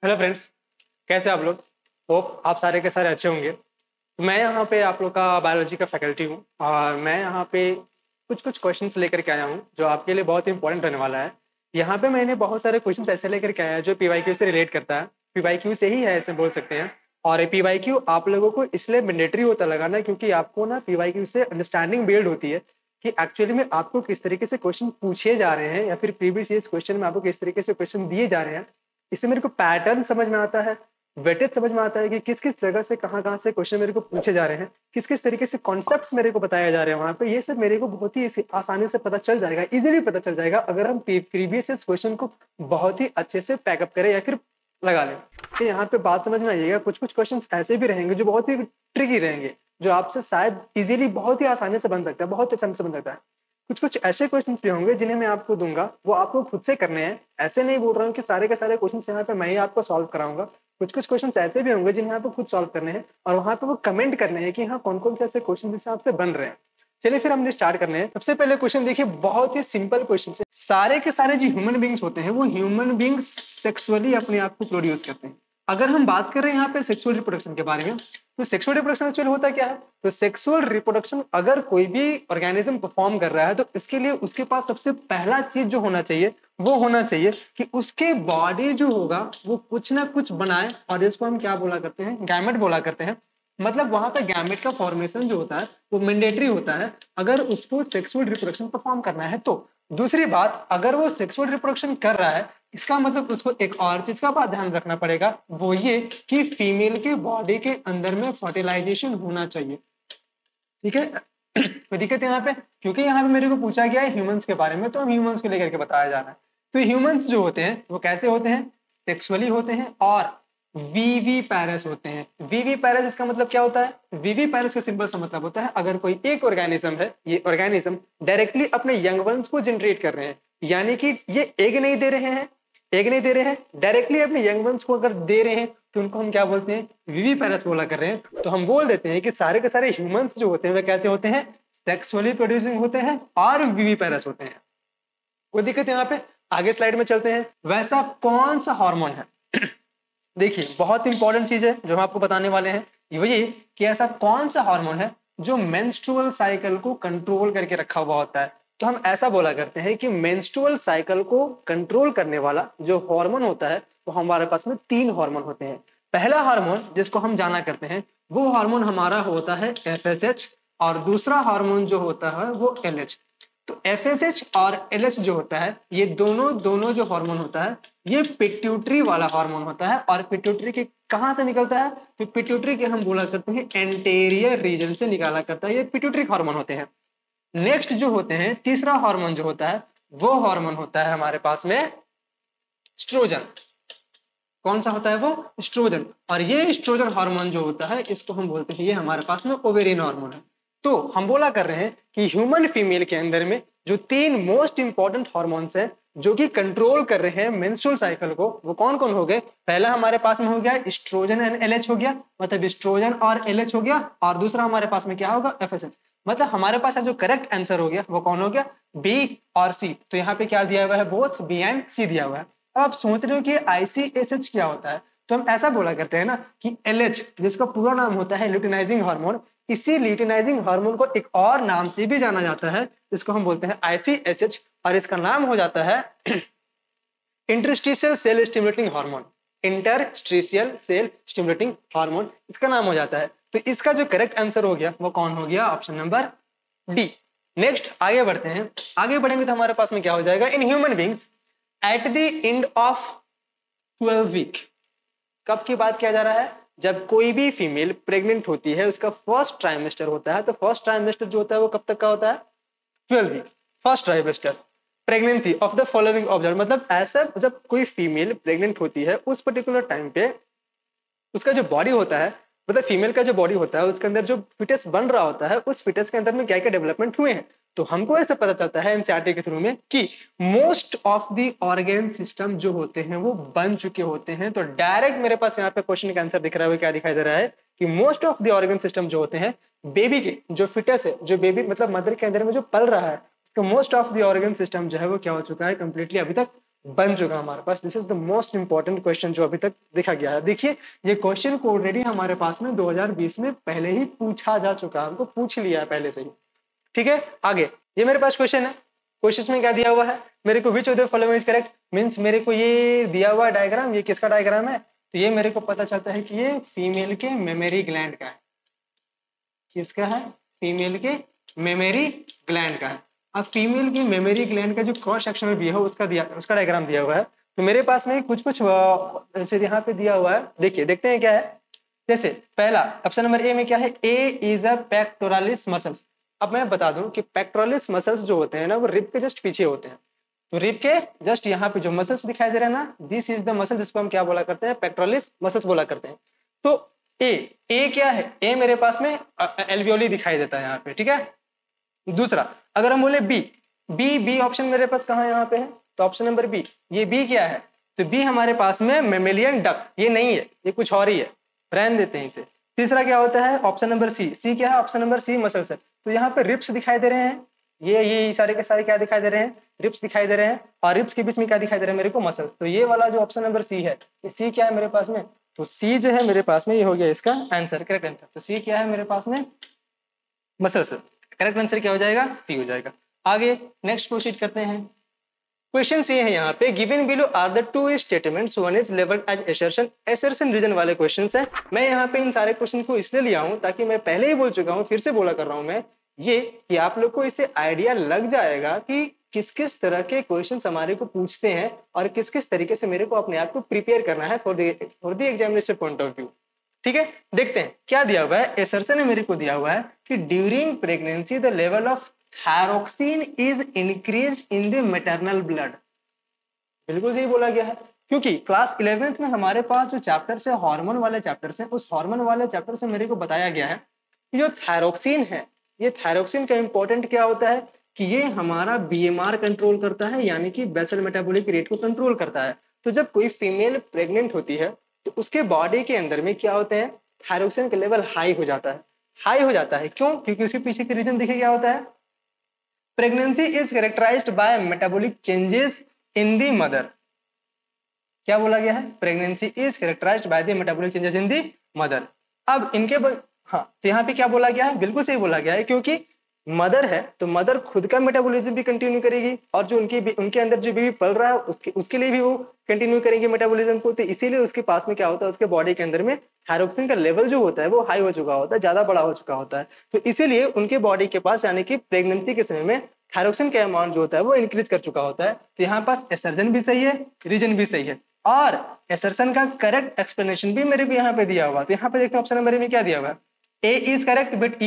Hello friends, कैसे आप लोग। होप आप सारे के सारे अच्छे होंगे। मैं यहाँ पे आप लोग का बायोलॉजी का फैकल्टी हूँ और मैं यहाँ पे कुछ क्वेश्चंस लेकर के आया हूँ जो आपके लिए बहुत ही इंपॉर्टेंट रहने वाला है। यहाँ पे मैंने बहुत सारे क्वेश्चंस ऐसे लेकर के आया है जो पीवाईक्यू से रिलेट करता है, पीवाईक्यू से ही है ऐसे बोल सकते हैं। और पीवाईक्यू आप लोगों को इसलिए मैंडेटरी होता लगाना क्योंकि आपको ना पीवाईक्यू से अंडरस्टैंडिंग बिल्ड होती है कि एक्चुअली में आपको किस तरीके से क्वेश्चन पूछे जा रहे हैं या फिर प्रीवियस ईयर क्वेश्चन में आपको किस तरीके से क्वेश्चन दिए जा रहे हैं। इससे मेरे को पैटर्न समझ में आता है, वेटेज समझ में आता है कि किस किस जगह से कहाँ से क्वेश्चन मेरे को पूछे जा रहे हैं, किस किस तरीके से कॉन्सेप्ट्स मेरे को बताए जा रहे हैं वहां पे। ये सब मेरे को बहुत ही आसानी से पता चल जाएगा, इजीली पता चल जाएगा अगर हम प्रीवियस क्वेश्चन को बहुत ही अच्छे से पैकअप करें या फिर लगा लें। तो यहाँ पे बात समझ में आइएगा, कुछ कुछ क्वेश्चन ऐसे भी रहेंगे जो बहुत ही ट्रिकी रहेंगे, जो आपसे शायद इजीली बहुत ही आसानी से बन सकता है, बहुत आसानी से बन सकता है। कुछ कुछ ऐसे क्वेश्चंस भी होंगे जिन्हें मैं आपको दूंगा, वो आपको खुद से करने हैं। ऐसे नहीं बोल रहा हूँ कि सारे के सारे क्वेश्चंस यहाँ पे मैं ही आपको सॉल्व कराऊंगा। कुछ कुछ क्वेश्चंस ऐसे भी होंगे जिन्हें आपको खुद सॉल्व करने हैं और वहां पे वो कमेंट करने हैं कि हाँ कौन कौन से ऐसे क्वेश्चन हिसाब से बन रहे हैं। चलिए फिर हमने स्टार्ट करने हैं। सबसे पहले क्वेश्चन देखिए, बहुत ही सिंपल क्वेश्चन है। सारे के सारे जो ह्यूमन बींग्स होते हैं वो ह्यूमन बींग्स सेक्सुअली अपने आप को प्रोड्यूस करते हैं। अगर हम बात कर रहे हैं यहाँ पे सेक्सुअल रिप्रोडक्शन के बारे में, तो सेक्सुअल रिप्रोडक्शन एक्चुअली होता क्या है? तो सेक्सुअल रिप्रोडक्शन अगर कोई भी ऑर्गेनिज्म परफॉर्म कर रहा है तो इसके लिए उसके पास सबसे पहला चीज जो होना चाहिए वो होना चाहिए कि उसके बॉडी जो होगा वो कुछ ना कुछ बनाए, और इसको हम क्या बोला करते हैं? गैमेट बोला करते हैं। मतलब वहां पे गैमेट का फॉर्मेशन जो होता है वो मैंडेटरी होता है अगर उसको सेक्सुअल रिप्रोडक्शन परफॉर्म करना है तो। दूसरी बात, अगर वो सेक्सुअल रिप्रोडक्शन कर रहा है इसका मतलब उसको एक और चीज का बात ध्यान रखना पड़ेगा, वो ये कि फीमेल के बॉडी के अंदर में फर्टिलाइजेशन होना चाहिए। ठीक है, कोई दिक्कत है यहाँ पे? क्योंकि यहाँ पे मेरे को पूछा गया है ह्यूमंस के बारे में, तो हम ह्यूमंस को लेकर के बताया जा रहा है। तो ह्यूमंस जो होते हैं वो कैसे होते हैं? सेक्सुअली होते हैं और वीवी पैरस होते हैं। वीवी पैरस इसका मतलब क्या होता है? वीवी पैरस का सिंपल सा मतलब होता है अगर कोई एक ऑर्गेनिज्म है, ये ऑर्गेनिज्म डायरेक्टली अपने यंग वंस को जनरेट कर रहे हैं, यानी कि ये एग नहीं दे रहे हैं, एग नहीं दे रहे हैं, डायरेक्टली अपने यंग वंस को अगर दे रहे हैं तो उनको हम क्या बोलते हैं? विवी पैरस बोला कर रहे हैं। तो हम बोल देते हैं कि सारे के सारे ह्यूमंस जो होते हैं वे कैसे होते हैं? सेक्सुअली प्रोड्यूसिंग होते हैं और विवी पैरस होते हैं। कोई दिक्कत यहाँ पे? आगे स्लाइड में चलते हैं। वैसा कौन सा हार्मोन है? देखिए बहुत इंपॉर्टेंट चीज है जो हम आपको बताने वाले हैं, ये कि ऐसा कौन सा हार्मोन है जो मेंस्ट्रुअल साइकिल को कंट्रोल करके रखा हुआ होता है। तो हम ऐसा बोला करते हैं कि मेंस्ट्रुअल साइकिल को कंट्रोल करने वाला जो हार्मोन होता है वो हमारे पास में 3 हार्मोन होते हैं। पहला हार्मोन जिसको हम जाना करते हैं वो हार्मोन हमारा होता है FSH, और दूसरा हार्मोन जो होता है वो LH। तो FSH और LH जो होता है ये दोनों जो हार्मोन होता है ये पिट्यूटरी वाला हार्मोन होता है। और पिट्यूटरी के कहां से निकलता है? तो पिट्यूटरी के हम बोला करते हैं एंटेरियर रीजन से निकाला करता है, ये पिट्यूटरी हार्मोन होते हैं। नेक्स्ट जो होते हैं, तीसरा हार्मोन जो होता है वो हार्मोन होता है हमारे पास में एस्ट्रोजन। कौन सा होता है वो? एस्ट्रोजन। और ये एस्ट्रोजन हार्मोन जो होता है इसको हम बोलते हैं ये हमारे पास में ओवेरियन हार्मोन है। तो हम बोला कर रहे हैं कि ह्यूमन फीमेल के अंदर में जो 3 मोस्ट इंपॉर्टेंट हार्मोन्स हैं जो कि कंट्रोल कर रहे हैं मेंस्ट्रुअल साइकिल को, वो कौन कौन हो गए? पहला हमारे पास में हो गया एस्ट्रोजन एंड LH हो गया, मतलब एस्ट्रोजन और LH हो गया। और दूसरा हमारे पास में क्या होगा? FSH। मतलब हमारे पास जो करेक्ट आंसर हो गया वो कौन हो गया? B और C। तो यहाँ पे क्या दिया हुआ है? बोथ B एंड C दिया हुआ है। अब आप सोच रहे हो कि ICSH क्या होता है, तो हम ऐसा बोला करते हैं ना कि LH जिसका पूरा नाम होता है ल्यूटिनाइजिंग हार्मोन, इसी ल्यूटिनाइजिंग हार्मोन को एक और नाम से भी जाना जाता है, इसको हम बोलते हैं ICSH, और इसका नाम हो जाता है interstitial cell stimulating hormone. Interstitial cell stimulating hormone इसका नाम हो जाता है। तो इसका जो करेक्ट आंसर हो गया वो कौन हो गया? Option number D। नेक्स्ट आगे बढ़ते हैं। आगे बढ़ेंगे तो हमारे पास में क्या हो जाएगा? In human beings at the end of 12 week. कब की बात किया जा रहा है? जब कोई भी फीमेल प्रेग्नेंट होती है, उसका फर्स्ट ट्राइमेस्टर होता है, तो फर्स्ट ट्राइमेस्टर जो होता है वो कब तक का होता है? 12 week. First trimester pregnancy of the following observe, मतलब ऐसा जब कोई फीमेल प्रेग्नेंट होती है उस पर्टिकुलर टाइम पे उसका जो बॉडी होता है, मतलब फीमेल का जो बॉडी होता है उसके अंदर जो फिटस बन रहा होता है उस फिटस के अंदर में क्या क्या डेवलपमेंट हुए हैं। तो हमको ऐसा पता चलता है एनसीईआरटी के थ्रू में कि most of the organ system जो होते हैं वो बन चुके होते हैं। तो डायरेक्ट मेरे पास यहाँ पे क्वेश्चन का आंसर दिख रहा है, क्या दिखाई दे रहा है कि most of the organ system जो होते हैं बेबी के जो फिटस है, जो बेबी मतलब मदर के अंदर में जो पल रहा है, उसका most of the organ system जो है वो क्या हो चुका है? कंप्लीटली अभी तक बन चुका हमारे पास। This is the most important question जो अभी तक देखा गया है। देखिए ये क्वेश्चन को ऑलरेडी हमारे पास में 2020 में पहले ही पूछा जा चुका है, हमको पूछ लिया है पहले से ही। ठीक है, आगे ये मेरे पास क्वेश्चन है। क्वेश्चन में क्या दिया हुआ है मेरे को, which of the following is correct, means मेरे को ये दिया हुआ डायग्राम, ये किसका डायग्राम है, तो ये मेरे को पता चलता है कि ये फीमेल के मेमोरी ग्लैंड का है। किसका है, फीमेल के मेमोरी ग्लैंड का है। अब फीमेल की मेमोरी ग्लैंड का जो क्रॉस सेक्शनल व्यू है उसका डायग्राम दिया हुआ है। तो मेरे पास में कुछ जैसे यहाँ पे दिया हुआ है, देखिए देखते हैं क्या है। जैसे पहला ऑप्शन नंबर ए में क्या है, A is a pectoralis muscles. अब मैं बता दूं कि पेक्टोरालिस मसल्स जो होते हैं ना वो रिब के जस्ट पीछे होते हैं। तो रिब के जस्ट यहाँ पे जो मसल्स दिखाई दे रहे हैं ना, दिस इज द मसल जिसको हम क्या बोला करते हैं, पेक्टोरालिस मसल्स बोला करते हैं। तो ए क्या है, ए मेरे पास में एल्वियोली दिखाई देता है यहाँ पे। ठीक है, दूसरा अगर हम बोले बी ऑप्शन मेरे पास कहाँ यहाँ पे है, तो ऑप्शन नंबर बी, ये बी क्या है, तो बी हमारे पास में मेमेलियन डक, ये नहीं है, ये कुछ और ही है, रहने देते हैं इसे। तीसरा क्या होता है, ऑप्शन नंबर सी क्या है, ऑप्शन नंबर सी मसल्स है। तो यहाँ पे रिप्स दिखाई दे रहे हैं, ये सारे के सारे क्या दिखाई दे रहे हैं, रिप्स दिखाई दे रहे हैं, और रिप्स के बीच में क्या दिखाई दे रहा है मेरे को, मसल्स। तो ये वाला जो ऑप्शन नंबर सी है, ये सी क्या है मेरे पास में, तो सी जो है मेरे पास में ये हो गया इसका आंसर, करेक्ट आंसर। तो सी क्या है मेरे पास में, मसल्स। करेक्ट आंसर क्या हो जाएगा, सी हो जाएगा। आगे नेक्स्ट प्रोसीड करते हैं। क्वेश्चन ये है यहाँ पे, given below are the two statements, one is labelled as assertion reason वाले क्वेश्चंस है। मैं यहाँ पे इन सारे क्वेश्चन को इसलिए लिया हूँ ताकि मैं पहले ही बोल चुका हूँ, फिर से बोला कर रहा हूँ मैं, ये कि आप लोग को इससे आइडिया लग जाएगा कि किस किस तरह के क्वेश्चंस हमारे को पूछते हैं और किस किस तरीके से मेरे को अपने आप को प्रिपेयर करना है for the examination point of view. ठीक है, देखते हैं क्या दिया हुआ है। असर्शन ने मेरे को दिया हुआ है कि during pregnancy the level of thyroxine is increased in the maternal blood. बिल्कुल सही बोला गया है, क्योंकि क्लास 11th में हमारे पास जो चैप्टर्स है, हार्मोन वाले चैप्टर्स हैं, उस हार्मोन वाले चैप्टर से मेरे को बताया गया है कि जो थायरोक्सिन है, ये थायरोक्सिन का इंपॉर्टेंट क्या होता है कि ये हमारा बीएमआर कंट्रोल करता है, यानी कि बेसल मेटाबॉलिक रेट को कंट्रोल करता है। तो जब कोई फीमेल प्रेग्नेंट होती है तो उसके बॉडी के अंदर में क्या होते हैं, थायरोक्सिन का लेवल हाई हो जाता है। हाई हो जाता है क्यों, क्योंकि उसके पीछे के रीजन देखिए क्या होता है, pregnancy is characterised by metabolic changes in the mother. क्या बोला गया है, pregnancy is characterised by the metabolic changes in the mother. अब इनके हाँ, तो यहाँ पे क्या बोला गया है, बिल्कुल सही बोला गया है, क्योंकि मदर है तो मदर खुद का मेटाबॉलिज्म भी कंटिन्यू करेगी, और जो उनके अंदर जो बेबी पल रहा है उसके लिए भी वो कंटिन्यू करेंगे मेटाबॉलिज्म को। तो इसीलिए उसके पास में क्या होता है, उसके बॉडी के अंदर में थायरोक्सिन का लेवल जो होता है वो हाई हो चुका होता है, ज्यादा बड़ा हो चुका होता है। तो इसीलिए उनके बॉडी के पास, यानी कि प्रेगनेंसी के समय में थायरोक्सिन का अमाउंट जो होता है वो इंक्रीज कर चुका होता है। तो यहाँ पास असर्जन भी सही है, रीजन भी सही है, और असर्शन का करेक्ट एक्सप्लेनेशन भी मेरे को यहाँ पे दिया हुआ। तो यहाँ पे देखते हैं ऑप्शन नंबर में क्या दिया हुआ है, A is correct but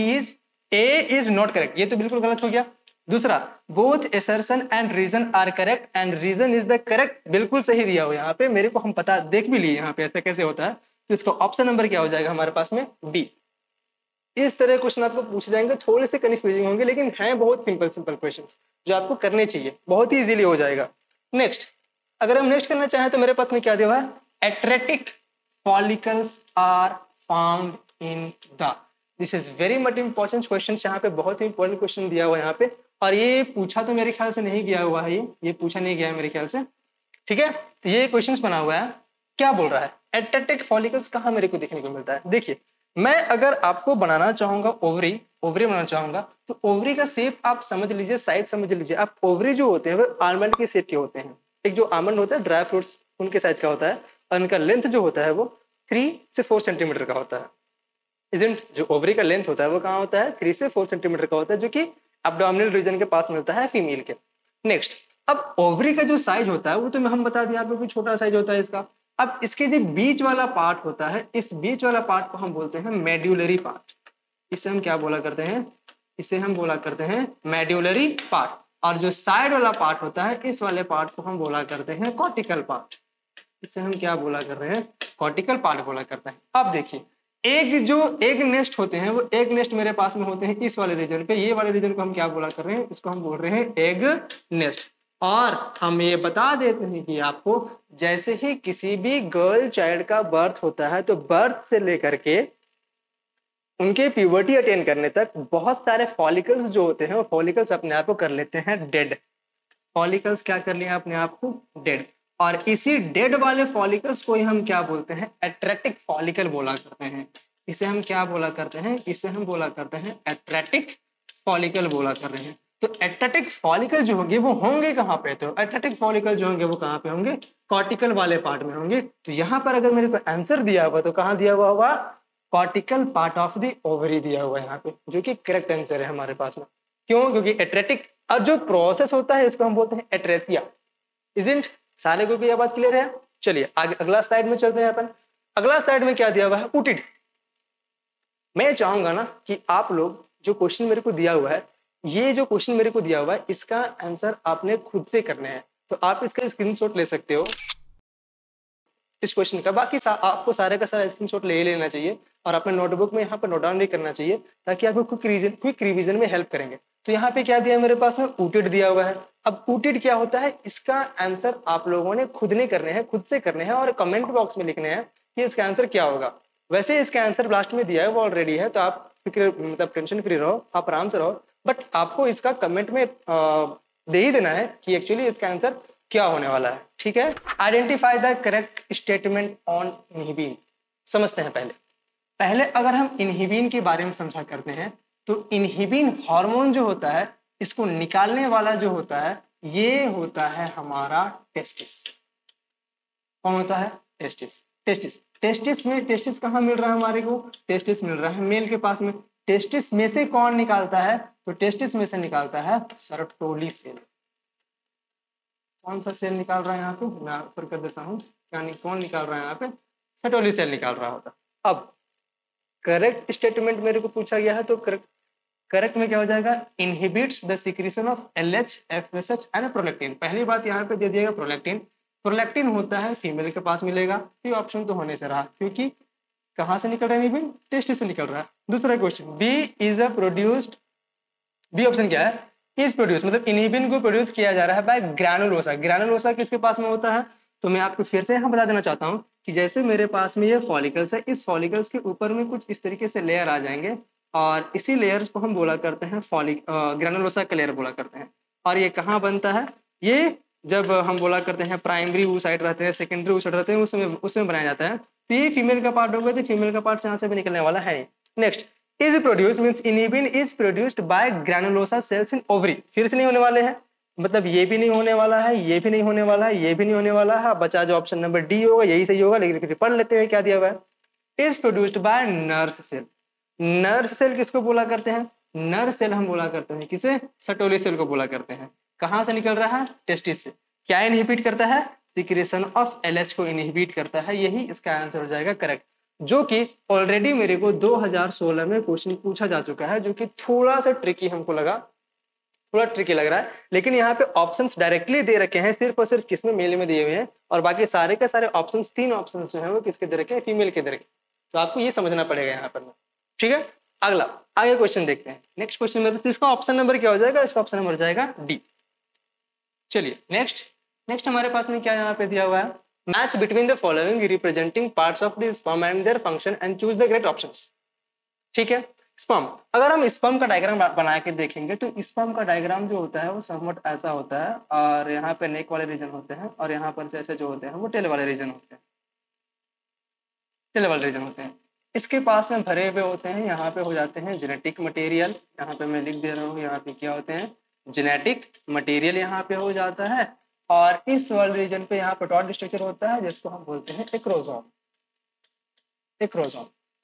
A is not correct, ये तो बिल्कुल गलत हो गया। दूसरा, both assertion and reason are correct and reason is the correct, बिल्कुल सही दिया हुआ यहाँ पे मेरे को, हम पता देख भी लिए यहाँ पे ऐसा कैसे होता है। तो इसका ऑप्शन नंबर क्या हो जाएगा हमारे पास में, डी। इस तरह क्वेश्चन आपको पूछे जाएंगे, थोड़े से कंफ्यूजिंग होंगे लेकिन हैं बहुत सिंपल क्वेश्चंस जो आपको करने चाहिए, बहुत ही इजीली हो जाएगा। नेक्स्ट, अगर हम नेक्स्ट करना चाहें तो मेरे पास में क्या दिया हुआ है, atretic follicles are found in the, this is very much important question. यहाँ पे बहुत ही इंपॉर्टेंट क्वेश्चन दिया हुआ है यहाँ पे, और ये पूछा तो मेरे ख्याल से नहीं गया हुआ है, ये पूछा नहीं गया है मेरे ख्याल से। ठीक है, तो ये क्वेश्चन बना हुआ है, क्या बोल रहा है, एट्रेटिक फॉलिकल्स कहाँ मेरे को देखने को मिलता है। देखिए, मैं अगर आपको बनाना चाहूंगा ओवरी बनाना चाहूंगा, तो ओवरी का शेप आप समझ लीजिए, साइज समझ लीजिए आप। ओवरी जो होते हैं वो आलमंड के शेप के होते हैं, एक जो आलमंड होता है ड्राई फ्रूट्स उनके साइज का होता है, और इनका लेंथ जो होता है वो 3 से 4 सेंटीमीटर का होता है। इजेंट जो ओवरी का लेंथ होता है वो कहाँ होता है, 3 से 4 सेंटीमीटर का होता है, जो कि एब्डोमिनल रीजन के पास मिलता है फीमेल के। नेक्स्ट, अब ओवरी का जो साइज होता है वो तो हम बता दिया आपको, छोटा साइज होता है इसका। अब इसके जो बीच वाला पार्ट होता है, इस बीच वाला पार्ट को हम बोलते हैं मेड्यूलरी पार्ट। इसे हम क्या बोला करते हैं, इसे हम बोला करते हैं मेड्यूलरी पार्ट। और जो साइड वाला पार्ट होता है, इस वाले पार्ट को हम बोला करते हैं कॉर्टिकल पार्ट। इसे हम क्या बोला कर रहे हैं, कॉर्टिकल पार्ट बोला करते हैं। अब देखिए, एग नेस्ट होते हैं, वो एग नेस्ट मेरे पास में होते हैं इस वाले रीजन पे। ये वाले रीजन को हम क्या बोला कर रहे हैं, इसको हम बोल रहे हैं एग नेस्ट। और हम ये बता देते हैं कि आपको जैसे ही किसी भी गर्ल चाइल्ड का बर्थ होता है, तो बर्थ से लेकर के उनके प्यूबर्टी अटेन करने तक बहुत सारे फॉलिकल्स जो होते हैं वो फॉलिकल्स अपने आप को कर लेते हैं डेड। फॉलिकल्स क्या कर लिया अपने आप को डेड, और इसी डेड वाले फॉलिकल्स को ही हम क्या बोलते हैं एट्रेटिक फॉलिकल बोला करते हैं। इसे हम क्या बोला करते हैं, इसे हम बोला करते हैं एट्रेटिक फॉलिकल बोला कर रहे हैं। तो एट्रेटिक फॉलिकल जो होंगे वो होंगे कहाँ पे, तो एट्रेटिक फॉलिकल जो होंगे वो कहाँ पे होंगे, कॉर्टिकल वाले पार्ट में होंगे। तो यहाँ पर अगर मेरे को आंसर दिया हुआ तो कहाँ दिया हुआ होगा, cortical part of the ovary दिया हुआ है यहाँ पे, जो कि करेक्ट आंसर है हमारे पास में। क्यों, क्योंकि एट्रेटिक अब जो प्रोसेस होता है इसको हम बोलते हैं एट्रेसिया। इजंट सारे को यह बात क्लियर है। चलिए आगे अगला स्लाइड में चलते हैं अपन। अगला स्लाइड में क्या दिया हुआ है, ऊटिड। मैं चाहूंगा ना कि आप लोग जो क्वेश्चन मेरे को दिया हुआ है, ये जो क्वेश्चन मेरे को दिया हुआ है इसका आंसर आपने खुद से करना है। तो आप इसका स्क्रीनशॉट ले सकते हो इस क्वेश्चन का, बाकी आपको सारे का सारा स्क्रीनशॉट ले लेना चाहिए और अपने नोटबुक में यहाँ पर नोट डाउन भी करना चाहिए, ताकि आपको क्विक रिवीजन में हेल्प करेंगे। तो यहाँ पे क्या दिया है मेरे पास में, ऊटिड दिया हुआ है। अब ऊटिड क्या होता है, इसका आंसर आप लोगों ने खुद ने करने हैं, खुद से करने हैं और कमेंट बॉक्स में लिखने हैं कि इसका आंसर क्या होगा। वैसे इसका आंसर लास्ट में दिया है वो ऑलरेडी है, तो आप फिक्र मतलब टेंशन फ्री रहो, आप आराम से रहो, बट आपको इसका कमेंट में दे ही देना है कि एक्चुअली इसका आंसर क्या होने वाला है। ठीक है, identify the correct statement on inhibin. समझते हैं पहले अगर हम इनहिबिन के बारे में समझा करते हैं, तो इनहिबिन हार्मोन जो होता है इसको निकालने वाला जो होता है ये होता है हमारा टेस्टिस। कौन होता है, टेस्टिस। टेस्टिस कहाँ मिल रहा है हमारे को, टेस्टिस मिल रहा है मेल के पास में। टेस्टिस में से कौन निकालता है, तो टेस्टिस में से निकालता है सर्टोली सेल। कौन सा सेल निकाल रहा है यहाँ पे, मैं ऊपर कर देता हूँ, यानी कौन निकाल रहा है यहाँ पे, सर्टोली सेल निकाल रहा होता। अब करेक्ट स्टेटमेंट मेरे को पूछा गया है, तो करेक्ट में क्या हो जाएगा, inhibits the secretion of LH, FSH and prolactin. पहली बात यहाँ पे दे दिएगा प्रोलैक्टिन। प्रोलैक्टिन होता है फीमेल के पास मिलेगा, तो ऑप्शन तो होने से रहा, क्योंकि कहाँ से निकल रहा है इनहिबिन, टेस्टिस से निकल रहा है। दूसरा question, B is a produced, B option क्या है, इज प्रोड्यूस मतलब इनहिबिन को प्रोड्यूस किया जा रहा है बाय ग्रैनुलोसा। ग्रैनुलोसा किसके पास में होता है, तो मैं आपको फिर से यहाँ बता देना चाहता हूँ कि जैसे मेरे पास में ये फॉलिकल्स है, इस फॉलिकल्स के ऊपर में कुछ इस तरीके से लेयर आ जाएंगे और इसी लेयर्स को हम बोला करते हैं ग्रैनुलोसा का लेयर बोला करते हैं। और ये कहाँ बनता है, ये जब हम बोला करते हैं प्राइमरी oocyte रहते हैं, सेकेंडरी oocyte रहते हैं, उसमें बनाया जाता है। तो ये फीमेल का पार्ट होगा, तो फीमेल का पार्ट यहाँ से भी निकलने वाला है। Next, is produce means inhibin is produced bye granulosa cells in ovary. फिर से नहीं होने वाले हैं, मतलब ये भी नहीं होने वाला है, ये भी नहीं होने वाला है, ये भी नहीं होने वाला है, बचा जो ऑप्शन नंबर डी होगा यही सही होगा। लेकिन पढ़ लेते हैं क्या दिया हुआ है, is produced by nurse cell. Nurse cell किसको बोला करते हैं, नर्स सेल हम बोला करते हैं किसे, सर्टोली सेल को बोला करते हैं। कहाँ से निकल रहा है, टेस्टिस से। क्या इनहिबिट करता है, सिक्रेशन ऑफ LH को इनहिबिट करता है, यही इसका आंसर हो जाएगा करेक्ट, जो कि ऑलरेडी मेरे को 2016 में क्वेश्चन पूछा जा चुका है, जो कि थोड़ा सा ट्रिकी हमको लगा, थोड़ा ट्रिकी लग रहा है। लेकिन यहाँ पे ऑप्शंस डायरेक्टली दे रखे हैं, सिर्फ और सिर्फ किसमें, मेल में दिए हुए हैं, और बाकी सारे के सारे ऑप्शंस, 3 ऑप्शंस जो है वो किसके दे रखे हैं, फीमेल के दे रखे। तो आपको ये समझना पड़ेगा यहाँ पर। ठीक है, अगला आगे क्वेश्चन देखते हैं। नेक्स्ट क्वेश्चन में तो इसका ऑप्शन नंबर क्या हो जाएगा, इसका ऑप्शन नंबर हो जाएगा डी। चलिए नेक्स्ट हमारे पास में क्या यहाँ पे दिया हुआ है, match between the following representing parts of the sperm and their function and choose the correct options. ठीक है, स्पर्म, अगर हम स्पर्म का डायग्राम बना के देखेंगे तो स्पर्म का डायग्राम जो होता है वो समवट ऐसा होता है, और यहाँ पे नेक वाले रीजन होते हैं, और यहाँ पर जैसे जो होते हैं वो टेल वाले रीजन होते हैं, टेल वाले रीजन होते हैं। इसके पास में भरे हुए होते हैं, यहाँ पे हो जाते हैं जेनेटिक मटेरियल, यहाँ पे मैं लिख दे रहा हूँ, यहाँ पे क्या होते हैं, जेनेटिक मटेरियल यहाँ पे हो जाता है। और इस वाले रीजन पे यहाँ पे डॉट स्ट्रक्चर होता है, जिसको हम बोलते हैं एक्रोसोम।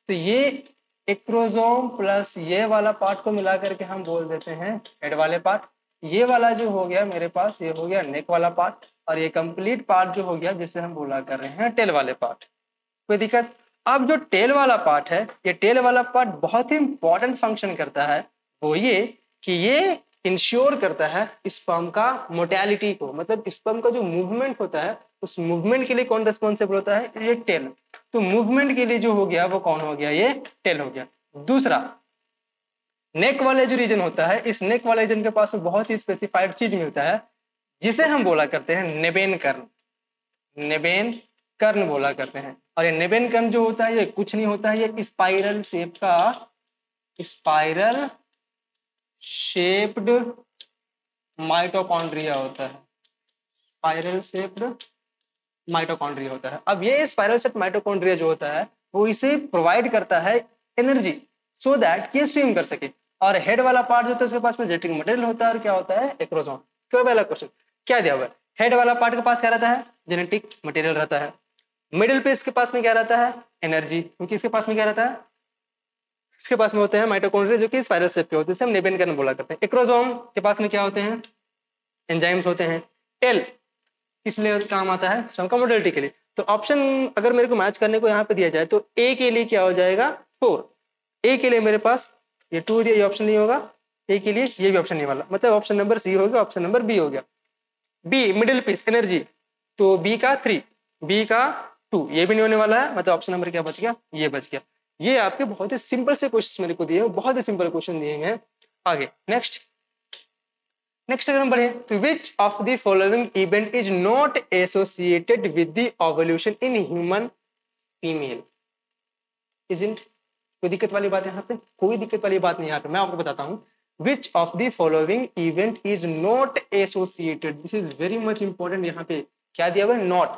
तो ये एक्रोसोम प्लस ये वाला पार्ट को मिला करके हम बोल देते हैं हेड वाले पार्ट। ये वाला जो हो गया मेरे पास, ये हो गया नेक वाला पार्ट, और ये कंप्लीट पार्ट जो हो गया जिसे हम बोला कर रहे हैं टेल वाले पार्ट। कोई दिक्कत? अब जो टेल वाला पार्ट है, ये टेल वाला पार्ट बहुत ही इंपॉर्टेंट फंक्शन करता है, वो ये कि ये इंश्योर करता है स्पर्म का मोटेलिटी को, मतलब स्पर्म का जो मूवमेंट होता है उस मूवमेंट के लिए कौन रिस्पॉन्सिबल होता है, ये टेल। तो मूवमेंट के लिए जो हो गया वो कौन हो गया, ये टेल हो गया। दूसरा, नेक वाले जो रीजन होता है, इस नेक वाले रीजन के पास बहुत ही स्पेसिफाइड चीज मिलता है, जिसे हम बोला करते हैं नेबेन कर्ण। नेबेन कर्ण बोला करते हैं। और ये नेबेन कर्ण जो होता है ये कुछ नहीं होता है, ये स्पाइरल शेप का, स्पाइरल शेप्ड माइटोकॉन्ड्रिया होता है। स्पाइरल शेप्ड माइटोकॉन्ड्रिया होता है। अब ये स्पाइरल शेप्ड माइटोकॉन्ड्रिया जो होता है वो इसे प्रोवाइड करता है एनर्जी सो दैट ये स्विम कर सके। और हेड वाला पार्ट जो होता है उसके पास में जेनेटिक मटेरियल होता है और क्या होता है एक्रोसोम। क्यों पहला क्वेश्चन क्या दिया हुआ है, हेड वाला पार्ट के पास क्या रहता है जेनेटिक मटेरियल रहता है, मिडिल पे इसके पास में क्या रहता है एनर्जी, क्योंकि इसके पास में क्या रहता है इसके पास में होते हैं माइटोकॉन्ड्रिया जो कि स्पाइरल शेप के होते हैं, हम नेबेन कर्ण बोला करते हैं। एक्रोसोम के पास में क्या होते हैं एंजाइम्स होते हैं। टेल किस लिए काम आता है स्ट्रम का मोबिलिटी के लिए। तो ऑप्शन अगर मेरे को मैच करने को यहाँ पे दिया जाए तो ए के लिए क्या हो जाएगा 4, ए के लिए मेरे पास ये 2 दिया, ये ऑप्शन नहीं होगा, ए के लिए ये भी ऑप्शन नहीं वाला, मतलब ऑप्शन नंबर सी हो गया, ऑप्शन नंबर बी हो गया। बी मिडिल पीस एनर्जी, तो बी का 3, बी का 2, ये भी नहीं होने वाला है, मतलब ऑप्शन नंबर क्या बच गया ये बच गया। ये आपके बहुत ही सिंपल से क्वेश्चन मेरे को दिए हैं, बहुत ही सिंपल क्वेश्चन दिए हैं। आगे नेक्स्ट अगर हम बढ़े तो which of the following event is not associated with the ovulation in human female. Isn't कोई दिक्कत वाली बात है यहाँ पे, कोई दिक्कत वाली बात नहीं। यहाँ पे मैं आपको बताता हूँ which of the following event is not associated, this is very much important. यहाँ पे क्या दिया हुआ है नॉट,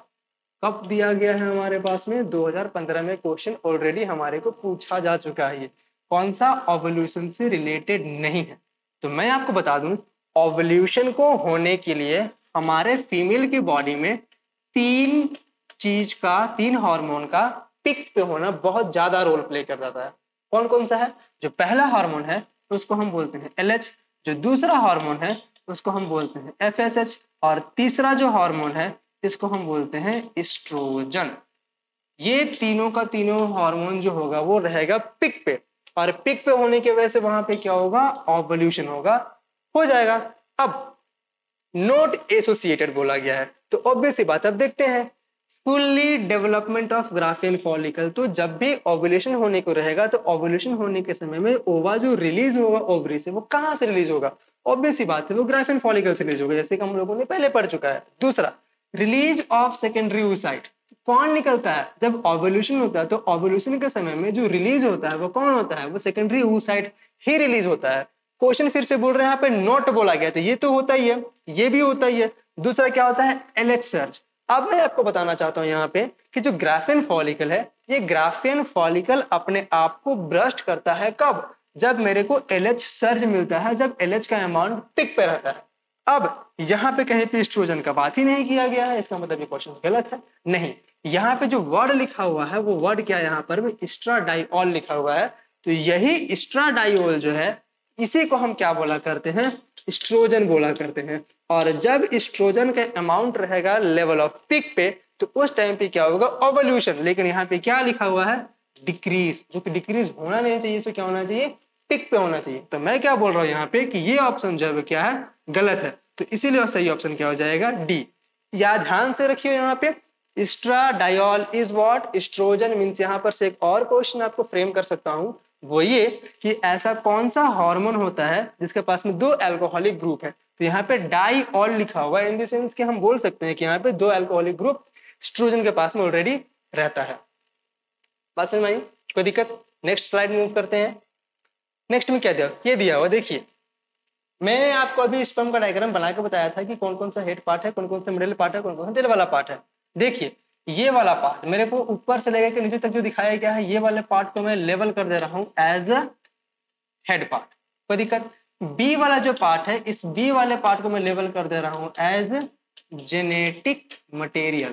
कब दिया गया है हमारे पास में 2015 में क्वेश्चन ऑलरेडी हमारे को पूछा जा चुका है। ये कौन सा ओवल्यूशन से रिलेटेड नहीं है। तो मैं आपको बता दूं ओवल्यूशन को होने के लिए हमारे फीमेल की बॉडी में 3 हार्मोन का पिक पे होना बहुत ज्यादा रोल प्ले कर जाता है। कौन कौन सा है, जो पहला हार्मोन है उसको हम बोलते हैं LH, जो दूसरा हार्मोन है उसको हम बोलते हैं FSH, और तीसरा जो हार्मोन है इसको हम बोलते हैं एस्ट्रोजन। ये तीनों का तीनों हार्मोन जो होगा वो रहेगा पिक पे, और पिक पे होने की वजह से वहां पे क्या होगा ओवल्यूशन होगा, हो जाएगा। अब नॉट एसोसिएटेड बोला गया है तो ऑब्वियस सी बात, अब देखते हैं fully development of Graafian follicle. तो जब भी ओवुलेशन होने को रहेगा तो ओवुलेशन होने के समय में ओवा जो रिलीज होगा ओवरी से वो कहां से रिलीज होगा, ऑब्वियस सी बात है वो ग्राफियन फॉलिकल से रिलीज होगा, जैसे कि हम लोगों ने पहले पढ़ चुका है। दूसरा रिलीज ऑफ सेकेंडरी oocyte, कौन निकलता है जब ओवुलेशन होता है तो ओवुलेशन के समय में जो रिलीज होता है वो कौन होता है, वो सेकेंडरी oocyte ही रिलीज होता है। क्वेश्चन फिर से बोल रहे हैं यहाँ पे नॉट बोला गया तो ये तो होता ही है, ये भी होता ही है। दूसरा क्या होता है LH सर्ज। अब मैं आपको बताना चाहता हूं यहाँ पे कि जो ग्राफियन फॉलिकल है ये ग्राफियन फॉलिकल अपने आप को ब्रस्ट करता है कब, जब मेरे को LH सर्ज मिलता है, जब LH का अमाउंट पिक पे रहता है। अब यहाँ पे कहीं पे एस्ट्रोजन का बात ही नहीं किया गया है, इसका मतलब ये क्वेश्चन गलत है। नहीं, यहाँ पे जो वर्ड लिखा हुआ है वो वर्ड क्या है, यहाँ पर एस्ट्राडाइऑल लिखा हुआ है। तो यही एस्ट्राडाइऑल जो है इसी को हम क्या बोला करते हैं एस्ट्रोजन बोला करते हैं। और जब एस्ट्रोजन का अमाउंट रहेगा लेवल ऑफ पिक पे तो उस टाइम पे क्या होगा ओवल्यूशन। लेकिन यहाँ पे क्या लिखा हुआ है डिक्रीज, जो कि डिक्रीज होना नहीं चाहिए, इसको क्या होना चाहिए पिक पे होना चाहिए। तो मैं क्या बोल रहा हूँ यहाँ पे कि ये ऑप्शन जो है क्या है गलत है, तो इसीलिए सही ऑप्शन क्या हो जाएगा डी। या ध्यान से रखिए यहाँ पे एस्ट्राडाइऑल इज व्हाट एस्ट्रोजन मींस। यहाँ पर से एक और क्वेश्चन आपको फ्रेम कर सकता हूँ, वो ये कि ऐसा कौन सा हार्मोन होता है जिसके पास में 2 अल्कोहलिक ग्रुप है। तो यहाँ पे डाइऑल लिखा हुआ है इन द सेंस कि हम बोल सकते हैं कि यहाँ पे 2 अल्कोहलिक ग्रुप एस्ट्रोजन के पास में ऑलरेडी रहता है। बात समझ में आई, कोई दिक्कत। नेक्स्ट स्लाइड मूव करते हैं। नेक्स्ट में क्या दिया, ये दिया हुआ देखिए, मैं आपको अभी स्पर्म का डायग्राम बना के बताया था कि कौन कौन सा हेड पार्ट है, कौन कौन सा मिडिल पार्ट है, कौन कौन सा टेल वाला पार्ट है। देखिए ये वाला पार्ट मेरे को ऊपर से लेकर के नीचे तक जो दिखाया गया है ये वाले पार्ट को मैं लेवल कर दे रहा हूं एज अ हेड पार्ट, कोई दिक्कत। बी वाला जो पार्ट है इस बी वाले पार्ट को मैं लेवल कर दे रहा हूं एज जेनेटिक मटेरियल।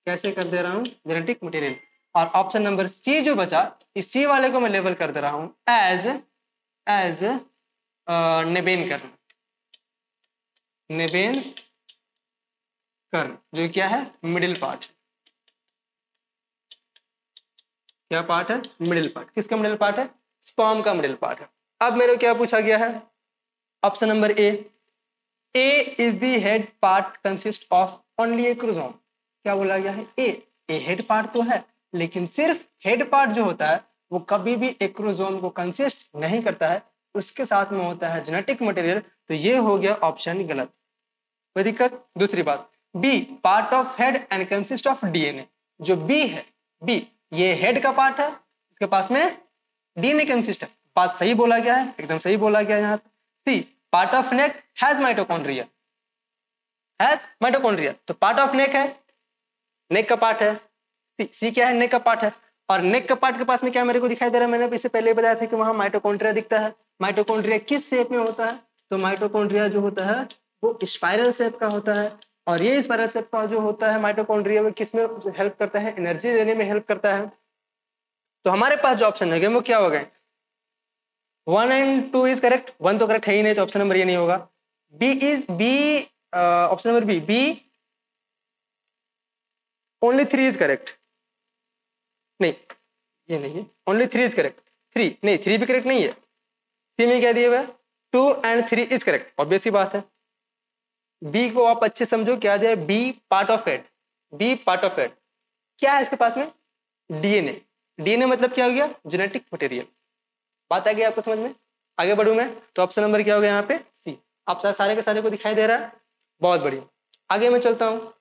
कैसे कर दे रहा हूं जेनेटिक मटेरियल। और ऑप्शन नंबर सी जो बचा इस सी वाले को मैं लेवल कर दे रहा हूं एज नेबेन कर्ण, नेबेन कर्ण जो क्या है मिडिल पार्ट। क्या पार्ट है मिडिल पार्ट, किसका मिडिल पार्ट है स्पर्म का मिडिल पार्ट है। अब मेरे को क्या पूछा गया है option number A is the head part consist of only A chromosome. क्या बोला गया है ए हेड पार्ट तो है लेकिन सिर्फ हेड पार्ट जो होता है वो कभी भी एक क्रोमोसोम को कंसिस्ट नहीं करता है, उसके साथ में होता है जेनेटिक मटेरियल। तो ये हो गया ऑप्शन गलत, कोई दिक्कत। दूसरी बात B part of head and consist of DNA. जो बी है बी ये हेड का पार्ट है, इसके पास में डीएनए कंसिस्ट है, बात सही बोला गया है, एकदम सही बोला गया है यहाँ पे। C part of neck has mitochondria, has mitochondria. तो पार्ट ऑफ नेक है, नेक का पार्ट है, सी क्या है, नेक का पार्ट है। और नेक का पार्ट के पास में क्या मेरे को दिखाई दे रहा है, मैंने इससे पहले बताया था कि वहां माइटोकॉन्ड्रिया दिखता है। माइटोकॉन्ड्रिया किस शेप में होता है, तो माइटोकॉन्ड्रिया जो होता है वो स्पाइरल शेप का होता है। और ये स्पाइरल शेप का जो होता है माइटोकॉन्ड्रिया में किस में हेल्प करता है, एनर्जी देने में हेल्प करता है। तो हमारे पास जो ऑप्शन है वो क्या हो गए, 1 and 2 इज करेक्ट। 1 तो करेक्ट है ही नहीं, तो ऑप्शन नंबर ये नहीं होगा। B option number B only 3 is correct. नहीं ये नहीं है, ओनली 3 इज करेक्ट। 3 नहीं, 3 भी करेक्ट नहीं है। सी में क्या दिया हुआ है, 2 and 3 इज करेक्ट, ऑब्वियस सी बात है। बी को आप अच्छे समझो, क्या दिया है, B part of head. B part of head क्या है इसके पास में, डीएनए। डीएनए मतलब क्या हो गया, जेनेटिक मटेरियल। बात आ गई आपको समझ में। आगे बढ़ू मैं, तो ऑप्शन नंबर क्या हो गया यहाँ पे, सी। आप सारे के सारे को दिखाई दे रहा है, बहुत बढ़िया। आगे मैं चलता हूँ।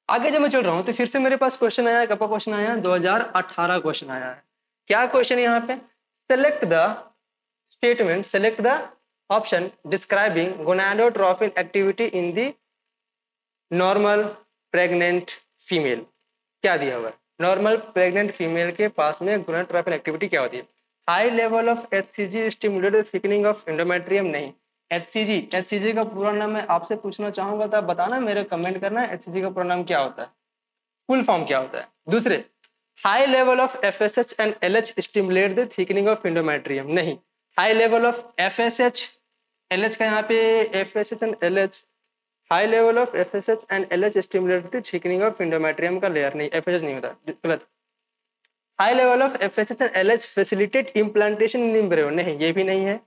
आगे जब मैं चल रहा हूँ तो फिर से मेरे पास क्वेश्चन आया, कब क्वेश्चन आया, 2018 क्वेश्चन आया है। क्या क्वेश्चन यहाँ पे, select the statement, select the option describing gonadotropin activity in the normal pregnant female. क्या दिया हुआ है, नॉर्मल प्रेग्नेंट फीमेल के पास में गोनाडोट्रोपिन एक्टिविटी क्या होती है। High level of HCG stimulated thickening of endometrium. नहीं, एचसीजी का पूरा नाम मैं आपसे पूछना चाहूंगा तो आप बताना, मेरे कमेंट करना एचसीजी का पूरा नाम क्या होता है, फुल फॉर्म क्या होता है। दूसरे, high level of FSH and LH stimulate the thickening of endometrium. नहीं, high level of FSH LH का यहाँ पे FSH and LH, high level of FSH and LH stimulate the thickening of endometrium का layer. नहीं, FSH नहीं होता, गलत। High level of FSH and LH facilitate implantation in embryo. नहीं, ये भी नहीं है,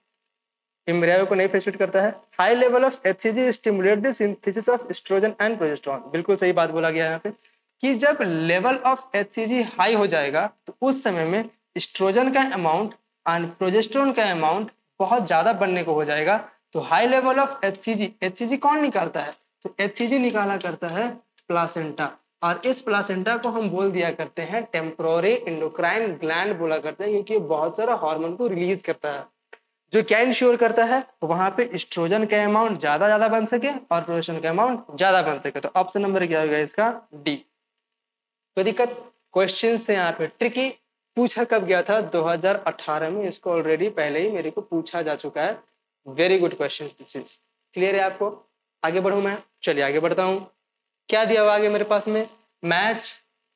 एम्ब्रियो को नहीं फैसिलिटेट करता है। High level of HCG stimulate the synthesis of oestrogen and progesterone. बिल्कुल सही बात बोला गया यहाँ पे कि जब लेवल ऑफ एचसीजी हाई हो जाएगा तो उस समय में एस्ट्रोजन का अमाउंट एंड प्रोजेस्टेरोन का अमाउंट बहुत ज्यादा बनने को हो जाएगा। तो high level of HCG, HCG कौन निकालता है, तो एचसीजी निकाला करता है प्लासेंटा। और इस प्लासेंटा को हम बोल दिया करते हैं टेम्पोररी एंडोक्राइन ग्लैंड बोला करते हैं, क्योंकि बहुत सारा हार्मोन को रिलीज करता है, जो क्या इंश्योर करता है वहां पे एस्ट्रोजन का अमाउंट ज्यादा बन सके और प्रोजेस्टेरोन का अमाउंट ज्यादा बन सके। तो ऑप्शन नंबर क्या होगा इसका, डी। कोई दिक्कत, क्वेश्चंस थे यहाँ पे ट्रिकी, पूछा कब गया था, 2018 में। इसको ऑलरेडी पहले ही मेरे को पूछा जा चुका है। Very good question, this is clear है आपको। आगे बढ़ू मैं, चलिए आगे बढ़ता हूँ। क्या दिया हुआ आगे मेरे पास में, match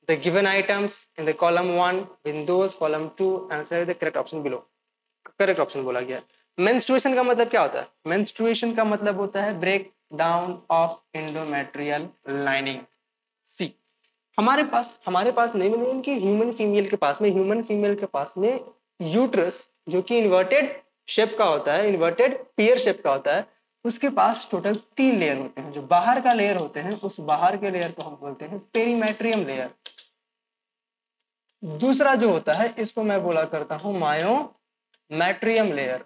the given items in the column 1 in those column 2 answer the correct option below. Correct option बोला गया। मेंस्ट्रुएशन का मतलब क्या होता है, मेंस्ट्रुएशन का मतलब होता है break down of endometrial lining. C, हमारे पास नहीं, मतलब इनकी ह्यूमन फीमेल के पास में यूट्रस जो कि इन्वर्टेड शेप का होता है, इन्वर्टेड पियर शेप का होता है, उसके पास टोटल 3 लेयर होते हैं। जो बाहर का लेयर होते हैं, उस बाहर के लेयर को हम बोलते हैं पेरीमेट्रियम लेयर। दूसरा जो होता है इसको मैं बोला करता हूं मायोमेट्रियम लेयर।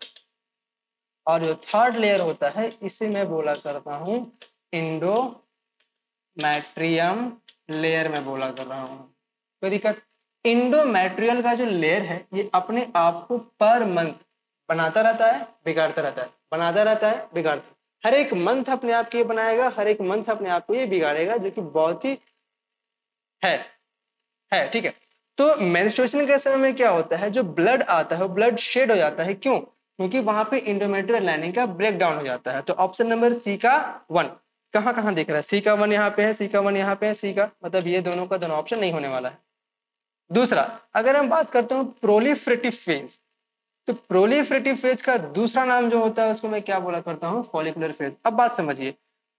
और जो थर्ड लेयर होता है इसे मैं बोला करता हूं इंडोमेट्रियम लेयर में बोला कर रहा हूं। कोई दिक्कत, इंडोमेट्रियल का जो लेयर है ये अपने आप को पर मंथ बनाता रहता है, बिगाड़ता रहता है, बनाता रहता है, बिगाड़ता। हर एक मंथ अपने आप को ये बनाएगा, हर एक मंथ अपने आप को ये बिगाड़ेगा, जो कि बहुत ही है ठीक है। तो मेंस्ट्रुएशन के समय में क्या होता है, जो ब्लड आता है वो ब्लड शेड हो जाता है। क्यों, क्योंकि वहां पे इंडोमेट्रियल लाइनिंग का ब्रेक डाउन हो जाता है। तो ऑप्शन नंबर सी का 1 कहाँ दिख रहा है, सी का 1 यहाँ पे है, सी का 1 यहाँ पे है, सी का मतलब ये दोनों का दोनों ऑप्शन नहीं होने वाला है। दूसरा, अगर हम बात करते हैं प्रोलिफरेटिव फेज, तो प्रोलिफरेटिव फेज का दूसरा नाम जो होता है उसको मैं क्या बोला करता हूँ, फॉलिकुलर फेज। अब बात समझिए,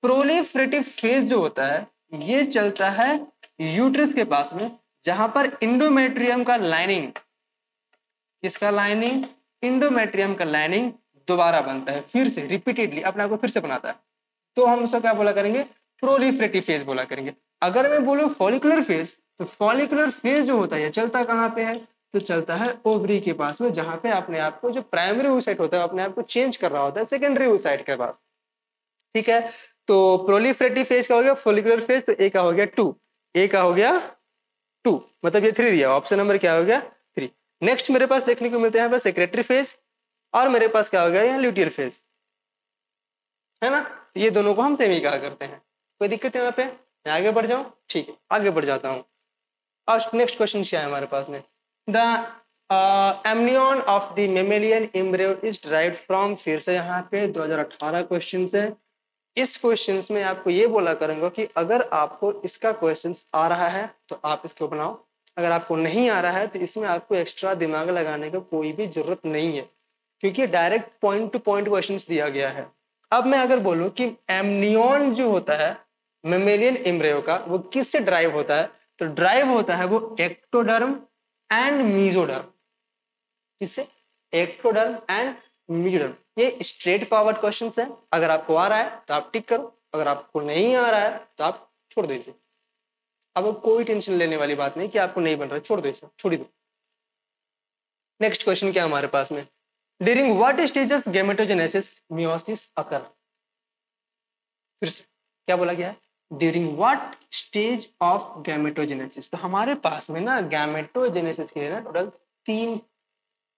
प्रोलिफरेटिव फेज जो होता है ये चलता है यूट्रस के पास में, जहां पर इंडोमेट्रियम का लाइनिंग, इसका लाइनिंग, इंडोमेट्रियम का लाइनिंग दोबारा बनता है, फिर से रिपीटेडली अपने आप को फिर से बनाता है। तो हम उसको क्या बोला करेंगे, प्रोलिफरेटिव फेज बोला करेंगे। अगर मैं बोलूं फॉलिकुलर फेज, तो फॉलिकुलर फेज जो होता है चलता कहाँ पे है, तो चलता है ओवरी के पास में, जहां पे अपने आप को जो प्राइमरी oocyte होता है अपने आप को चेंज कर रहा होता है सेकेंडरी oocyte के पास। ठीक है, तो प्रोलिफरेटिव फेज का हो गया, फॉलिकुलर फेज तो ए का हो गया 2, ए का हो गया 2, मतलब ये 3 दिया, ऑप्शन नंबर क्या हो गया 3। नेक्स्ट मेरे पास देखने को मिलते हैं सेक्रेटरी फेज, और मेरे पास क्या हो गया यहाँ ल्यूटियर फेज, है ना। ये दोनों को हम सेम ही कहा करते हैं। कोई दिक्कत है यहाँ पे? मैं आगे बढ़ जाऊँ? ठीक है, आगे बढ़ जाता हूँ। अब नेक्स्ट क्वेश्चन क्या है हमारे पास में? The amnion of the mammalian embryo is derived from, फिर से यहाँ पे 2018 क्वेश्चन है। इस क्वेश्चन में आपको ये बोला करूंगा कि अगर आपको इसका क्वेश्चन आ रहा है तो आप इसको बनाओ, अगर आपको नहीं आ रहा है तो इसमें आपको एक्स्ट्रा दिमाग लगाने का कोई भी जरूरत नहीं है, क्योंकि direct point two point question दिया गया है। अब मैं अगर बोलूं कि एमनियन जो होता है मेमेलियन एम्ब्रियो का, वो किससे ड्राइव होता है, तो ड्राइव होता है वो एक्टोडर्म एंड मीजोडर्म। किससे? Ectoderm and mesoderm. ये स्ट्रेट फॉरवर्ड क्वेश्चन है, अगर आपको आ रहा है तो आप टिक करो, अगर आपको नहीं आ रहा है तो आप छोड़ दो इसे। अब कोई टेंशन लेने वाली बात नहीं कि आपको नहीं बन रहा है, छोड़ दो इसे, छोड़ दो। नेक्स्ट क्वेश्चन क्या हमारे पास में? During what stage of gametogenesis meiosis occur? फिर से क्या बोला गया है? During what stage of gametogenesis. तो हमारे पास में ना गैमेटोजेनेसिस के लिए ना टोटल 3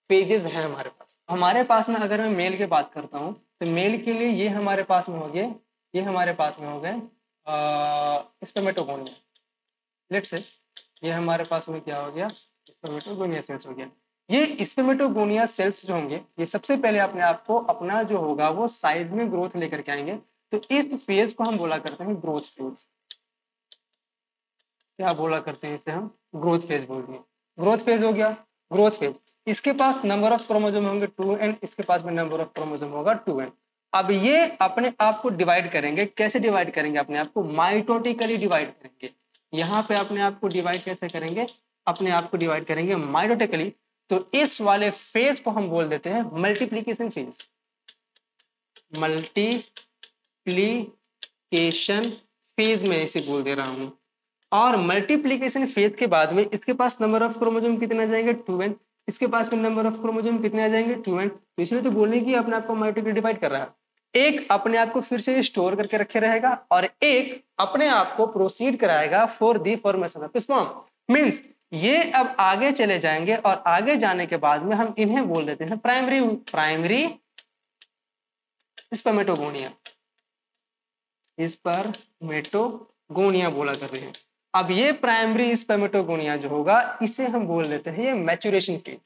पेजेस हैं हमारे पास। हमारे पास में अगर मैं मेल की बात करता हूँ तो मेल के लिए ये हमारे पास में हो गए, ये हमारे पास में हो गए स्पर्मेटोगोनिया। लेट्स से ये हमारे पास में क्या हो गया? स्पर्मेटोगोनिया सेल्स हो गया। ये स्पर्मेटोगोनिया सेल्स जो होंगे ये सबसे पहले अपने आप को अपना जो होगा वो साइज में ग्रोथ लेकर के आएंगे। तो इस फेज को हम बोला करते हैं ग्रोथ फेज। क्या बोला करते हैं इसे हम? ग्रोथ फेज बोल दिए। ग्रोथ फेज हो गया, ग्रोथ फेज। इसके पास नंबर ऑफ क्रोमोसोम होंगे 2n, इसके पास में नंबर ऑफ क्रोमोसोम होगा 2n। अब ये अपने आप को डिवाइड करेंगे। कैसे डिवाइड करेंगे? अपने आप को माइटोटिकली डिवाइड करेंगे। यहाँ पे अपने आप को डिवाइड कैसे करेंगे? अपने आप को डिवाइड करेंगे माइटोटिकली। तो इस वाले फेज को हम बोल देते हैं मल्टीप्लीकेशन फेज। मल्टीप्लीकेशन फेज में इसे बोल दे रहा हूं। और मल्टीप्लीकेशन फेज के बाद में इसके पास नंबर ऑफ क्रोमोसोम कितने आ जाएंगे? 2n। इसके पास में नंबर ऑफ क्रोमोसोम कितने आ जाएंगे? 2n। तो इसलिए तो बोलने की अपने आप को माइटोटिकली डिवाइड कर रहा है। एक अपने आप को फिर से स्टोर करके रखे रहेगा और एक अपने आप को प्रोसीड कराएगा for the formation of sperm. Means ये अब आगे चले जाएंगे और आगे जाने के बाद में हम इन्हें बोल देते हैं प्राइमरी स्पर्मेटोगोनिया। स्पर्मेटोगोनिया बोला कर रहे हैं। अब ये प्राइमरी स्पर्मेटोगोनिया जो होगा इसे हम बोल देते हैं ये मैच्योरेशन फेज।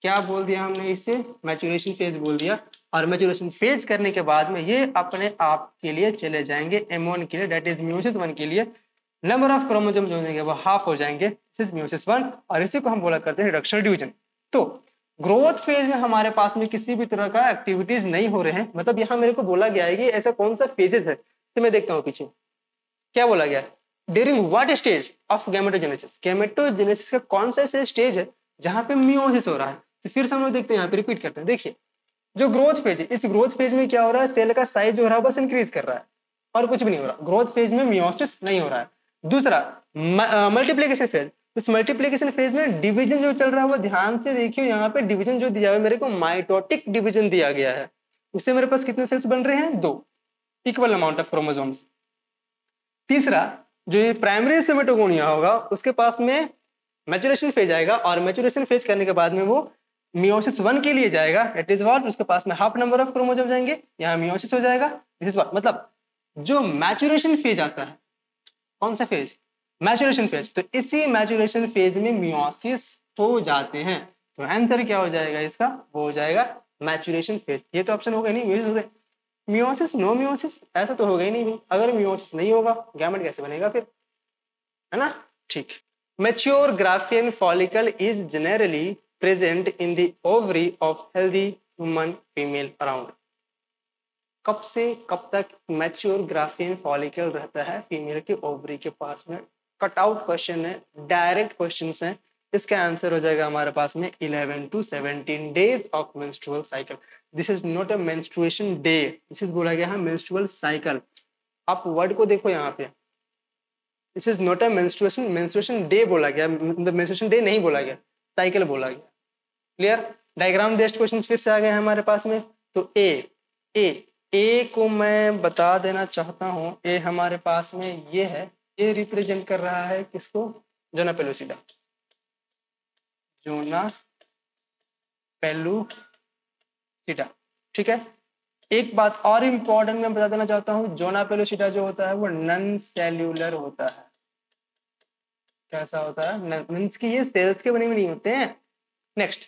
क्या बोल दिया हमने? इसे मैच्योरेशन फेज बोल दिया। और मैच्योरेशन फेज करने के बाद में ये अपने आप के लिए चले जाएंगे M1 के लिए, दैट इज मियोसिस 1 के लिए। नंबर ऑफ क्रोमोसोम जो होंगे वो हाफ हो जाएंगे, दिस इज मियोसिस 1। और इसी को हम बोला करते हैं रिडक्शन डिवीजन। तो ग्रोथ फेज में हमारे पास में किसी भी तरह का एक्टिविटीज नहीं हो रहे हैं। मतलब यहाँ मेरे को बोला गया है कि ऐसा कौन सा फेजेस है, तो मैं देखता हूँ पीछे क्या बोला गया है। During what stage of gametogenesis? Gametogenesis का कौन सा ऐसा स्टेज है जहां पे मियोसिस हो रहा है? तो फिर से हम लोग देखते हैं, यहाँ पे रिपीट करते हैं। देखिए जो ग्रोथ फेज है, इस ग्रोथ फेज में क्या हो रहा है? सेल का साइज जो हो रहा है बस इंक्रीज कर रहा है और कुछ भी नहीं हो रहा। ग्रोथ फेज में मियोसिस नहीं हो रहा है। दूसरा मल्टीप्लीकेशन फेज। इस मल्टीप्लीकेशन फेज में डिवीजन जो चल रहा है वो ध्यान से देखिए, यहाँ पे डिवीजन जो दिया हुआ है मेरे को माइटोटिक डिवीजन दिया गया है। इससे मेरे पास कितने सेल्स बन रहे हैं? 2, इक्वल अमाउंट ऑफ क्रोमोसोम्स। तीसरा जो ये प्राइमरी स्पर्मेटोगोनिया होगा उसके पास में मैच्योरेशन फेज आएगा और मैच्योरेशन फेज करने के बाद में वो मियोसिस 1 के लिए जाएगा। It is what? उसके पास में हाफ नंबर ऑफ क्रोमोसोम जाएंगे, यहाँ मियोसिस हो जाएगा। This is what? मतलब जो मैच्योरेशन फेज आता है, कौन सा फेज? Maturation phase. तो इसी मैच्योरेशन फेज में मियोसिस हो जाते हैं। तो आंसर क्या हो जाएगा इसका? वो हो जाएगा मैच्योरेशन फेज। ये तो ऑप्शन हो गया नहीं, मियोसिस नो मियोसिस ऐसा तो होगा ही नहीं भाई। अगर मियोसिस नहीं होगा गैमेट कैसे बनेगा फिर? है ना? ठीक। Mature Graafian follicle is generally present in the ovary of healthy human female around. कब से कब तक मैच्योर ग्राफियन फॉलिकल रहता है फीमेल के ओवरी के पास में? कट आउट क्वेश्चन है, डायरेक्ट क्वेश्चंस हैं। इसका आंसर हो जाएगा हमारे पास में 11 to 17 days of menstrual cycle. This is not a menstruation day, this is बोला गया है मेंस्ट्रुअल साइकिल। आप वर्ड को देखो यहाँ पे, this is not a menstruation day बोला गया, मेंस्ट्रुएशन डे नहीं बोला गया, साइकिल बोला गया। क्लियर? डायग्राम बेस्ड क्वेश्चन फिर से आ गए हमारे पास में। तो ए को मैं बता देना चाहता हूँ। ए हमारे पास में ये है, ये रिप्रेजेंट कर रहा है किसको? Zona pellucida. जोना पेलुसिडा, ठीक है। एक बात और इम्पोर्टेंट मैं बता देना चाहता हूँ, जोना पेलोसिटा जो होता है वो नॉन सेल्यूलर होता है। कैसा होता है? मीन्स कि ये सेल्स के बने हुए नहीं होते हैं। Next,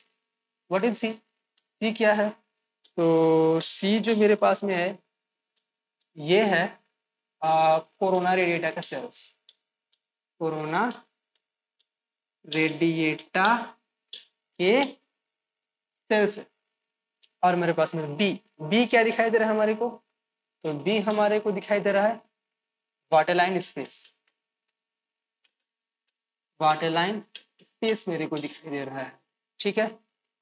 what is C? C क्या है? तो सी जो मेरे पास में है ये है कोरोना रेडिएटा का सेल्स। कोरोना रेडिएटा के सेल्स। और मेरे पास में बी, बी क्या दिखाई दे रहा है हमारे को? तो बी हमारे को दिखाई दे रहा है वाटरलाइन स्पेस। वाटरलाइन स्पेस मेरे को दिखाई दे रहा है। ठीक है।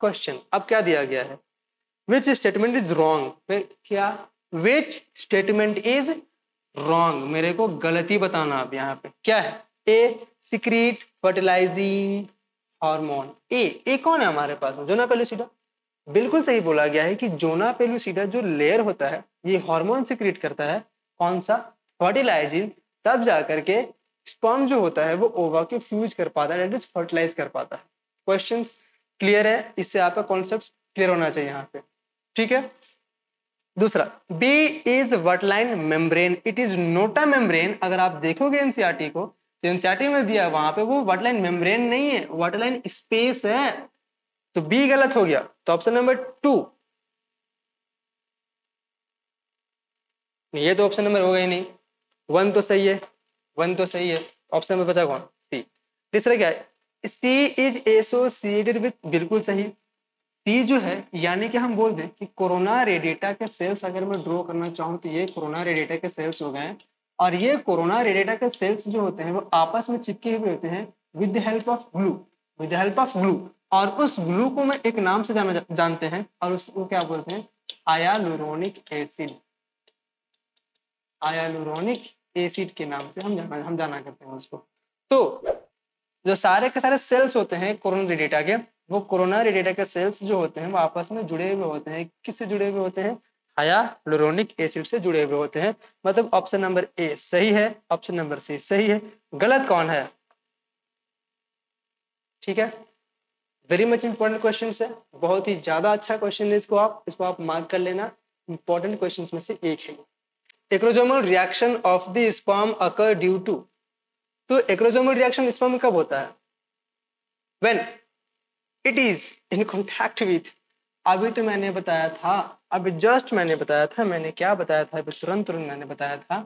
क्वेश्चन अब क्या दिया गया है? Which statement is wrong? क्या विच स्टेटमेंट इज रॉन्ग? मेरे को गलती बताना। अब यहाँ पे क्या है? A secrete fertilising hormone. A कौन है हमारे पास में? Zona pellucida. बिल्कुल सही बोला गया है कि जोना पेलुसिडा जो लेयर होता है ये हार्मोन सिक्रीट करता है। कौन सा? फर्टिलाइजिंग। तब जाकर के स्पर्म जो होता है वो ओवा के फ्यूज कर पाता है, दैट इज फर्टिलाइज कर पाता है। क्वेश्चंस क्लियर है? इससे आपका कॉन्सेप्ट क्लियर होना चाहिए यहाँ पे। ठीक है। दूसरा, B is vitelline membrane, it is not a membrane. अगर आप देखोगे एनसीईआरटी को तो एनसीईआरटी में दिया वहां पे वो वर्टलाइन मेम्ब्रेन नहीं है, वर्टलाइन स्पेस है। तो बी गलत हो गया। तो ऑप्शन नंबर 2, ये तो ऑप्शन नंबर होगा ही नहीं। 1 तो सही है, 1 तो सही है। ऑप्शन नंबर बचा कौन? सी। तीसरा क्या है? सी इज एसोसिएटेड विथ, बिल्कुल सही। सी जो है यानी कि हम बोल दें कि कोरोना रेडिएटा के सेल्स अगर मैं ड्रॉ करना चाहूँ तो ये कोरोना रेडिएटा के सेल्स हो गए। और ये कोरोना रेडिएटा के सेल्स जो होते हैं वो आपस में चिपके हुए होते हैं with the help of glue, with the help of glue. और उस ग्लू को मैं एक नाम से जानते हैं और उसको क्या बोलते हैं? हायालुरोनिक एसिड। हायालुरोनिक एसिड के नाम से हम जाना करते हैं उसको। तो जो सारे के सारे सेल्स होते हैं कोरोना रेडिएटा के, वो कोरोना रेडिएटा के सेल्स जो होते हैं वो आपस में जुड़े हुए होते हैं। किससे जुड़े हुए होते हैं? हायालुरोनिक एसिड से जुड़े हुए होते हैं। मतलब ऑप्शन नंबर ए सही है, ऑप्शन नंबर सी सही है। गलत कौन है? ठीक है। वेरी मच इंपॉर्टेंट क्वेश्चन है, बहुत ही ज्यादा अच्छा क्वेश्चन है। इसको आप मार्क कर लेना, इंपॉर्टेंट क्वेश्चन में से एक है। Acrosomal reaction of the sperm occur due to. तो एक्रोजोमल रिएक्शन स्पर्म में कब होता है? When it is in contact with. अभी तो मैंने बताया था, अभी जस्ट मैंने बताया था, मैंने क्या बताया था अभी तुरंत मैंने बताया था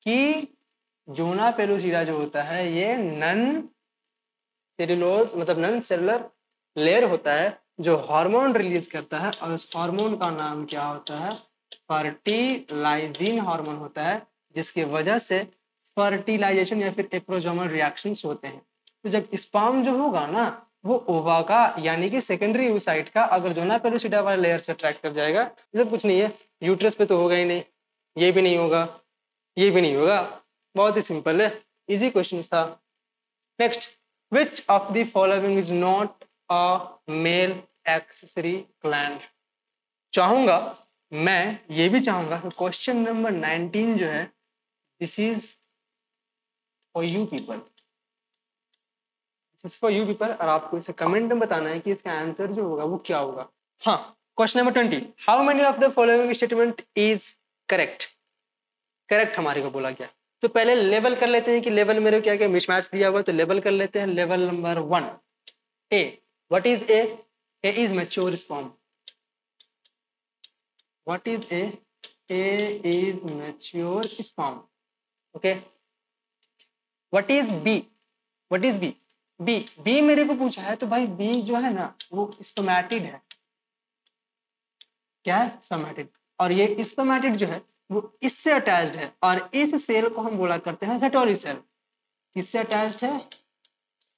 कि जोना पेलुसिडा जो होता है ये नन सेलुलोज मतलब नन सेलुलर लेयर होता है जो हार्मोन रिलीज करता है। और उस हार्मोन का नाम क्या होता है? फर्टिलाइजिंग हार्मोन होता है, जिसकी वजह से फर्टिलाइजेशन या फिर एक्रोजोमल रिएक्शंस होते हैं। तो जब स्पर्म जो होगा ना वो ओवा का यानी कि सेकेंडरी oocyte का अगर जोना पेलुसिडा वाला लेयर से अट्रैक्ट कर जाएगा, मतलब कुछ नहीं है, यूट्रस पे तो होगा ही नहीं, ये भी नहीं होगा, ये भी नहीं होगा। बहुत ही सिंपल है, इजी क्वेश्चन था। Next, which of the following is not a male accessory gland? चाहूंगा मैं ये भी चाहूंगा कि क्वेश्चन नंबर 19 जो है this is for you people, this is for you people. और आपको इसे कमेंट में बताना है कि इसका आंसर जो होगा वो क्या होगा। हाँ, question number 20, how many of the following statement is correct? Correct हमारे को बोला गया। तो पहले लेवल कर लेते हैं कि लेवल मेरे क्या क्या मिसमैच दिया हुआ, तो लेवल कर लेते हैं। Level number 1, A. What is A? A is mature sperm. What is A? A is mature sperm. Okay. What is B? What is B? B, B मेरे को पूछा है तो भाई बी जो है ना वो स्पर्मेटिड है। क्या है? स्पर्मेटिड। और ये स्पर्मेटिड जो है वो इससे अटैच्ड है और इस सेल को हम बोला करते हैं सर्टोली सेल। किससे अटैच्ड है?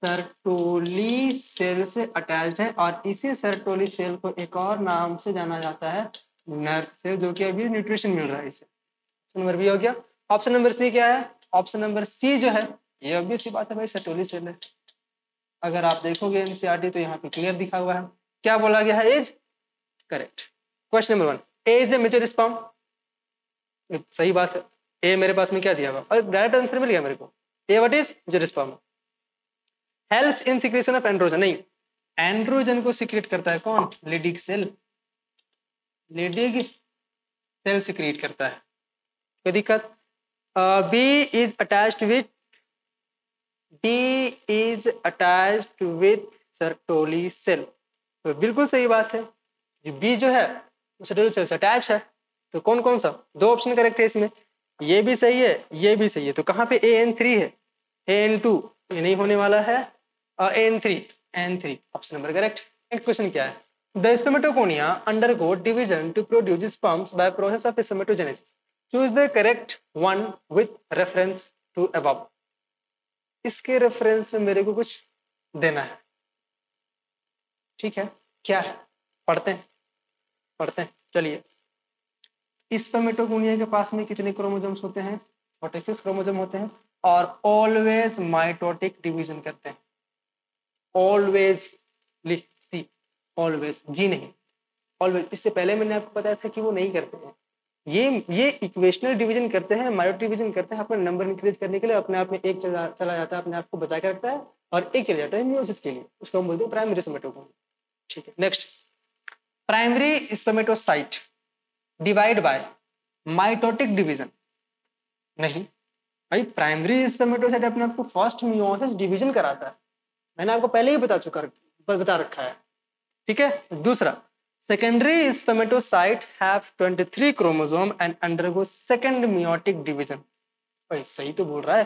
सर्टोली सेल से अटैच्ड है। और इसी सर्टोली सेल को एक और नाम से जाना जाता है नर्व सेल, जो कि अभी न्यूट्रिशन मिल रहा है इसे। ऑप्शन नंबर बी हो गया। ऑप्शन नंबर सी क्या है? ऑप्शन नंबर सी जो है ये ऑब्वियस सी बात है भाई, सर्टोली सेल है। अगर आप देखोगे एनसीईआरटी तो यहाँ पे क्लियर दिखा हुआ है। क्या बोला गया है? Is correct. Question number 1, A is a mature sperm. सही बात है। ए मेरे पास में क्या दिया हुआ और डायरेक्ट आंसर मिल गया मेरे को। A what is mature sperm. Helps in secretion of androgen, नहीं, एंड्रोजन को सिक्रेट करता है कौन? Leydig cell. Leydig cell secrete करता है। कोई दिक्कत? B is attached with Sertoli cell. तो बिल्कुल सही बात है, बी जो है वो सर्टोली सेल से अटैच है। तो कौन कौन सा? दो ऑप्शन करेक्ट है इसमें, ये भी सही है, ये भी सही है। तो कहाँ पे AN3 है? AN2 ये नहीं होने वाला है, और N3 option number correct. Next question क्या है? The spermatogonia undergo division to produce sperms by process of spermatogenesis. Choose the correct one with reference to above. इसके रेफरेंस में मेरे को कुछ देना है, ठीक है? क्या है? पढ़ते हैं चलिए। स्पर्मेटोगोनिया के पास में कितने क्रोमोसोम्स होते हैं? 46 क्रोमोसोम होते हैं, और ऑलवेज माइटोटिक डिवीजन करते हैं। ऑलवेज, लिख सी, ऑलवेज, जी नहीं, ऑलवेज। इससे पहले मैंने आपको बताया था कि वो नहीं करते हैं। ये इक्वेशनल डिवीजन करते हैं, माइटोटिक डिवीजन करते हैं अपना नंबर इंक्रीज करने के लिए। अपने आप में एक चला जाता है, अपने आप को बचा के रखता है, और एक चला जाता है मियोसिस के लिए। उसको हम बोलते हैं प्राइमरी स्पर्मेटोगोनिया, ठीक है? Next, primary spermatocyte divide by mitotic division. नहीं भाई, प्राइमरी स्पर्मेटोसाइट अपने आप को फर्स्ट मियोसिस डिवीजन कराता है, मैंने आपको पहले ही बता रखा है, ठीक है? दूसरा, secondary spermatocyte have 23 chromosome and undergo second meiotic division. भाई सही तो बोल रहा है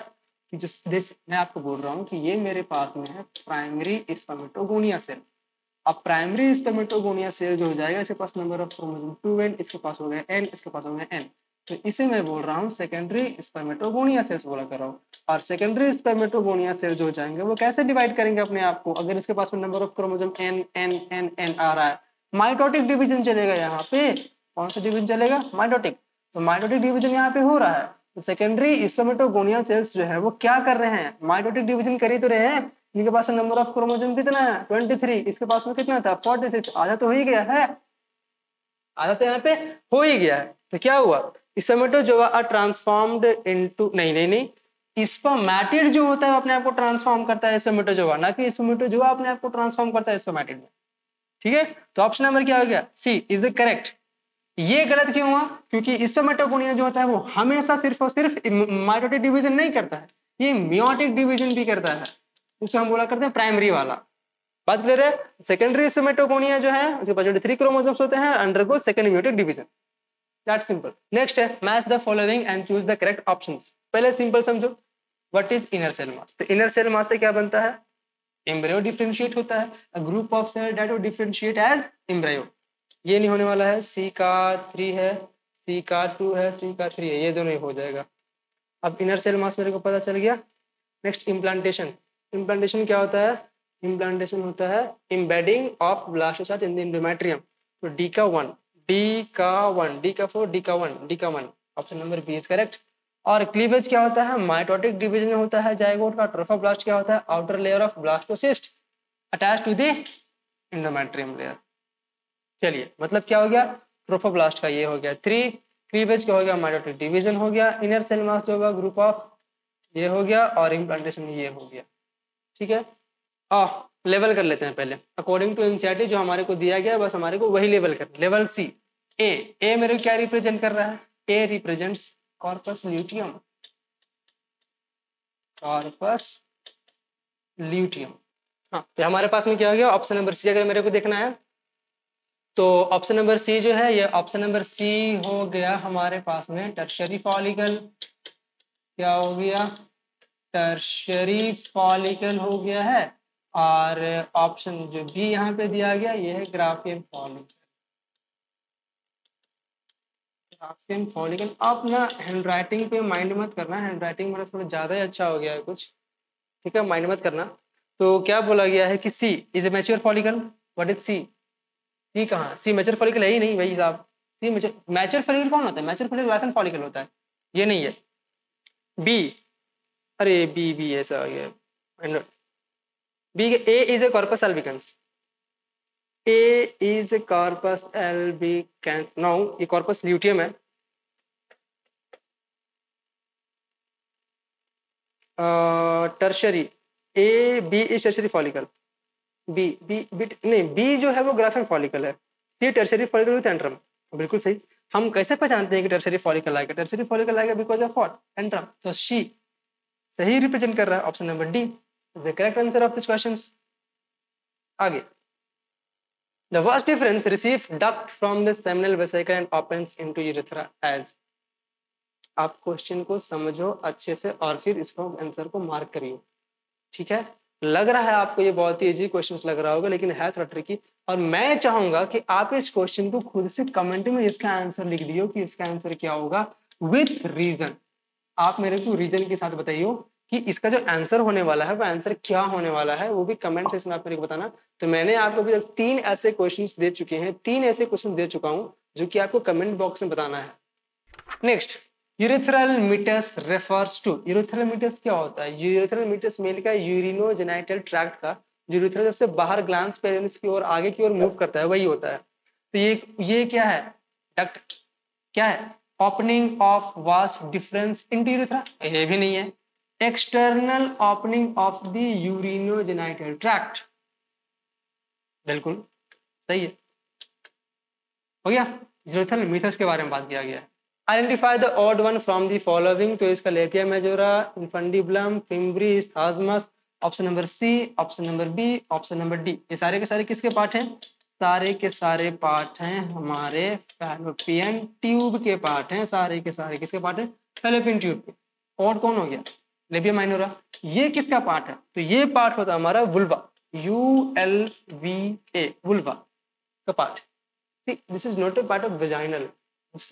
कि मैं आपको बोल रहा हूँ कि ये मेरे पास में है प्राइमरी स्पर्मेटोगोनिया सेल। अब प्राइमरी स्पर्मेटोगोनिया सेल जो हो जाएगा, इसके पास नंबर ऑफ क्रोमोसोम 2n, इसके पास हो गया n, इसके पास हो गया n। तो इसे मैं बोल रहा हूँ सेकेंडरी स्पर्मेटोगोनिया सेल्स बोला कर रहा हूँ। और सेकेंडरी स्पर्मेटोगोनिया सेल जो हो जाएंगे वो कैसे डिवाइड करेंगे अपने आप को? अगर इसके पास में number of chromosome n n n n आ रहा है, माइटोटिक डिवीजन चलेगा यहाँ पे। कौन सा डिवीजन चलेगा? माइटोटिक। तो माइटोटिक डिवीजन यहाँ पे हो रहा है, तो सेकेंडरी स्पर्मेटोगोनिया सेल्स जो है वो क्या कर रहे हैं? माइटोटिक डिवीजन कर ही तो रहे हैं। इनके पास नंबर ऑफ क्रोमोसोम कितना है? 23। इसके पास में कितना था? 46। आधा तो हो ही गया है, आधा तो यहाँ पे हो ही गया है। तो क्या हुआ? स्पर्मेटोजोआ आर ट्रांसफॉर्म्ड इनटू, नहीं, स्पर्मेटिड जो होता है अपने आप को ट्रांसफॉर्म करता है स्पर्मेटोजोआ, ना कि स्पर्मेटोजोआ अपने आप को ट्रांसफॉर्म करता है स्पर्मेटिड में, ठीक है? तो ऑप्शन नंबर क्या हो गया? सी इज द करेक्ट। ये गलत क्यों हुआ? क्योंकि स्पर्मेटोगोनिया जो होता है वो हमेशा सिर्फ और सिर्फ माइटोटिक डिवीजन नहीं करता है, ये मियोटिक डिवीजन भी करता है। उसे हम बोला करते हैं प्राइमरी वाला। बात क्लियर है? सेकेंडरी स्पर्मेटोगोनिया जो है उसके पास 23 क्रोमोसोम्स होते हैं, undergo second meiotic division. That's simple. Next है, match the following and choose the correct options. पहले सिंपल समझो, what is inner cell mass? तो इनर सेल मास से क्या बनता है? एम्ब्रियो डिफरेंशिएट होता है, a group of cell that will differentiate as embryo. ये नहीं होने वाला है, सी का 3 है, सी का 2 है, सी का 3 है, ये दोनों ही हो जाएगा। अब इनर सेल मास मेरे को पता चल गया। Next, implantation. इम्प्लांटेशन क्या होता है? इम्प्लांटेशन होता है embedding of blastocyte in the endometrium. तो डी का 1, डी का 1, डी का 4, डी का 1, डी का 1, option number B is correct. और क्लीवेज क्या होता है? माइटोटिक डिवीजन होता है जाइगोट का। ट्रोफोब्लास्ट क्या होता है? Outer layer of blastocyst attach to the endometrium layer. चलिए, मतलब क्या हो गया? ट्रोफोब्लास्ट का ये हो गया 3, क्लीवेज क्या हो गया? माइटोटिक डिवीजन हो गया, इनर सेल मास जो होगा ग्रुप ऑफ ये हो गया, और इम्प्लांटेशन ये हो गया, ठीक है? लेवल कर लेते हैं पहले अकॉर्डिंग टू एनसीईआरटी जो हमारे को दिया गया, बस हमारे को वही लेवल करना। लेवल सी, ए मेरे को क्या रिप्रेजेंट कर रहा है? A represents corpus luteum, corpus luteum. हाँ, तो हमारे पास में क्या हो गया? ऑप्शन नंबर सी अगर मेरे को देखना है तो ऑप्शन नंबर सी जो है, ये ऑप्शन नंबर सी हो गया हमारे पास में टर्शियरी फॉलिकल। क्या हो गया? टर्शियरी फॉलिकल हो गया है। और ऑप्शन जो भी यहाँ पे दिया गया ये है ग्राफियन फॉलिकल। Graafian follicle. आप ना हैंडराइटिंग पे माइंड मत करना, हैंडराइटिंग मेरा थोड़ा ज़्यादा ही अच्छा हो गया है कुछ, ठीक है? माइंड मत करना। तो क्या बोला गया है कि C is a mature follicle. What is C? C कहाँ? सी मैच्योर फॉलिकल है ही नहीं भाई साहब। सी मैच्योर फॉलिकल कौन होता है? मैच्योर फॉलिकल ग्राफियन फॉलिकल होता है, ये नहीं है। बी, अरे बी ऐसा आ गया। B, A is a corpus albicans. A is a corpus albicans. Now ये कॉर्पस ल्यूटियम है। Tertiary, A B is tertiary follicle. B नहीं, बी जो है वो ग्राफियन फॉलिकल है। C tertiary follicle with antrum. बिल्कुल सही। हम कैसे पहचानते हैं कि टर्सरी फॉलिकल आएगा? टर्सरी फॉलिकल आएगा बिकॉज ऑफ व्हाट? एंट्रम। तो शी सही रिप्रेजेंट कर रहा है, option number D the correct answer of this question. आगे, the vas deferens receive duct from the seminal vesicle and opens into urethra as। आप क्वेश्चन को समझो अच्छे से और फिर इसको आंसर को मार्क करिए, ठीक है? लग रहा है आपको ये बहुत ही इजी क्वेश्चन लग रहा होगा, लेकिन है थोड़ा ट्रिकी। और मैं चाहूंगा कि आप इस क्वेश्चन को खुद से कमेंट में इसका आंसर लिख दियो कि इसका आंसर क्या होगा विथ रीजन। आप मेरे को रीजन के साथ बताइए कि इसका जो आंसर होने वाला है वो आंसर क्या होने वाला है, वो भी कमेंट सेक्शन में आप मेरे को बताना। तो मैंने आपको अभी तक 3 ऐसे क्वेश्चंस दे चुके हैं, 3 ऐसे क्वेश्चन दे चुका हूं जो कि आपको कमेंट बॉक्स में बताना है। Next, urethral meatus refers to. Urethral meatus क्या होता है? यूरेथ्रल मीटस मेल का यूरिनोजेनाइटल ट्रैक्ट का यूरेथ्रा जब से बाहर ग्लैंड्स पेरेंट्स की ओर आगे की ओर मूव करता है वही होता है। तो ये क्या है? डक्ट। क्या है? Opening of vas deferens into urethra, ये भी नहीं है। External opening of the urinogenital tract, बिल्कुल सही है, हो गया। यूरेथ्रल मीटस के बारे में बात किया गया है। Identify the odd one from the following. तो इसका labia majora, infundibulum, fimbriae, isthmus, option number C, option number B, option number D. ये सारे के सारे किसके पार्ट हैं? सारे के सारे पार्ट हैं हमारे फैलोपियन ट्यूब के पार्ट हैं। सारे के सारे किसके पार्ट हैं? फैलोपियन ट्यूब के। ऑड कौन हो गया? Labia minora. ये किसका पार्ट है? तो ये पार्ट होता है हमारा वुल्वा, ULVA, वुल्वा का part. This is not a part of vaginal,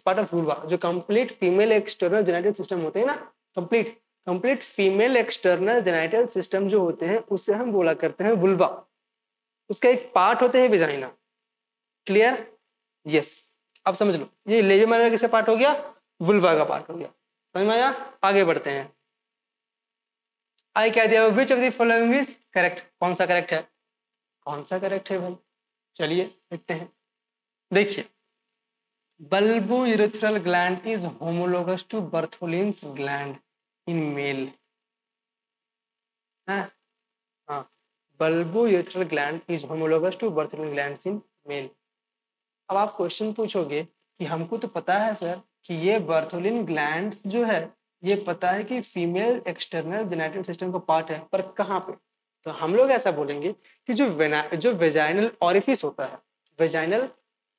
part of vulva. जो complete female external genital system होते हैं ना, complete female external genital system जो होते हैं उससे हम बोला करते हैं वुल्वा। उसका एक पार्ट होते हैं वेजाइना। क्लियर? यस। अब समझ लो, ये लेबिया माइनर किसका पार्ट हो गया? वुल्वा का पार्ट हो गया। समझ में आया? आगे बढ़ते हैं। आई क्या दिया? Which of the following is correct? कौन सा करेक्ट है? कौन सा करेक्ट है भाई? चलिए देखते हैं। देखिए, bulbourethral gland is homologous to Bartholin's gland in male। हाँ, bulbourethral gland is homologous to Bartholin glands in male। अब आप क्वेश्चन पूछोगे कि हमको तो पता है सर कि ये बर्थोलिन ग्लैंड जो है ये पता है कि फीमेल एक्सटर्नल जेनिटल सिस्टम का पार्ट है, पर कहाँ पे? तो हम लोग ऐसा बोलेंगे कि जो वेजाइनल ऑरिफिस होता है, वेजाइनल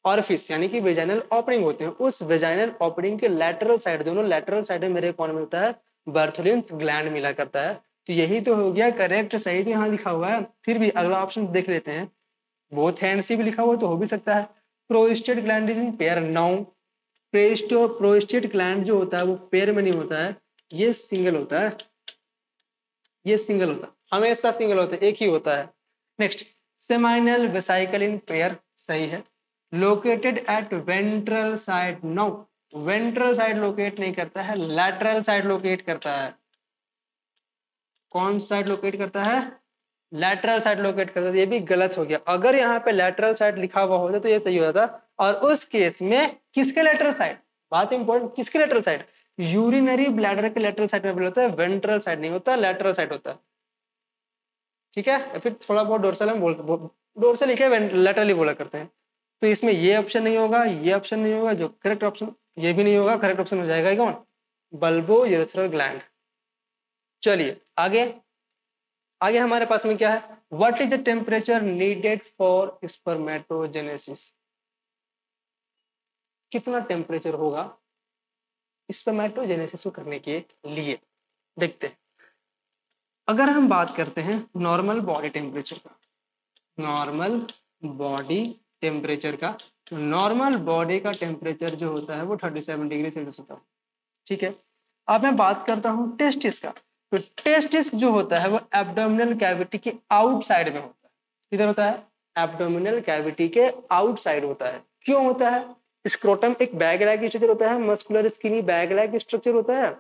ऑरिफिस यानी कि वेजाइनल ओपनिंग होते हैं, उस वेजाइनल ओपनिंग के लैटरल साइड, दोनों लैटरल साइड में मेरे कौन मिलता है? बर्थोलिन ग्लैंड मिला करता है। तो यही तो हो गया करेक्ट, सही तो यहाँ लिखा हुआ है। फिर भी अगला ऑप्शन देख लेते हैं, बोथ हैंड से भी लिखा हुआ तो हो भी सकता है। Prostate gland is in pair. Now prostate gland जो होता है वो पेयर में नहीं होता है, ये सिंगल होता है, ये सिंगल होता है, हमेशा सिंगल होता है, एक ही होता है। Next, seminal vesicle in pair, सही है। Located at ventral side, no, ventral side locate नहीं करता है, लैटरल साइड लोकेट करता है। कौन साइड लोकेट करता है? लैटरल साइड लोकेट करता है। ये भी गलत हो गया। अगर यहाँ पे लैटरल साइड लिखा हुआ होता तो ये सही होता था। और उस केस में किसके लैटरल साइड? बात इंपॉर्टेंट, किसके लैटरल साइड? यूरिनरी ब्लैडर के लैटरल साइड में होता है, वेंट्रल साइड नहीं होता, लैटरल साइड होता है। ठीक है, फिर थोड़ा बहुत डोर्सल में डोर्सल लिखे लैटरली बोला करते हैं। तो इसमें ये ऑप्शन नहीं होगा, ये ऑप्शन नहीं होगा, जो करेक्ट ऑप्शन ये भी नहीं होगा। करेक्ट ऑप्शन हो जाएगा कौन? Bulbourethral gland. चलिए आगे, आगे हमारे पास में क्या है? What is the temperature needed for spermatogenesis? कितना टेम्परेचर होगा स्पर्मेटोजेनेसिस को करने के लिए? देखते हैं। अगर हम बात करते हैं नॉर्मल बॉडी टेम्परेचर का, नॉर्मल बॉडी टेम्परेचर का, तो नॉर्मल बॉडी का टेम्परेचर जो होता है वो 37 डिग्री सेल्सियस होता है। ठीक है, अब मैं बात करता हूँ टेस्टिस का। तो टेस्टिस जो होता है वो एब्डोमिनल कैविटी के आउटसाइड में होता है। किधर होता है? एब्डोमिनल कैविटी के आउटसाइड होता है। क्यों होता है? स्क्रोटम एक बैग लाइक स्ट्रक्चर होता है, muscular skinny bag like structure होता है।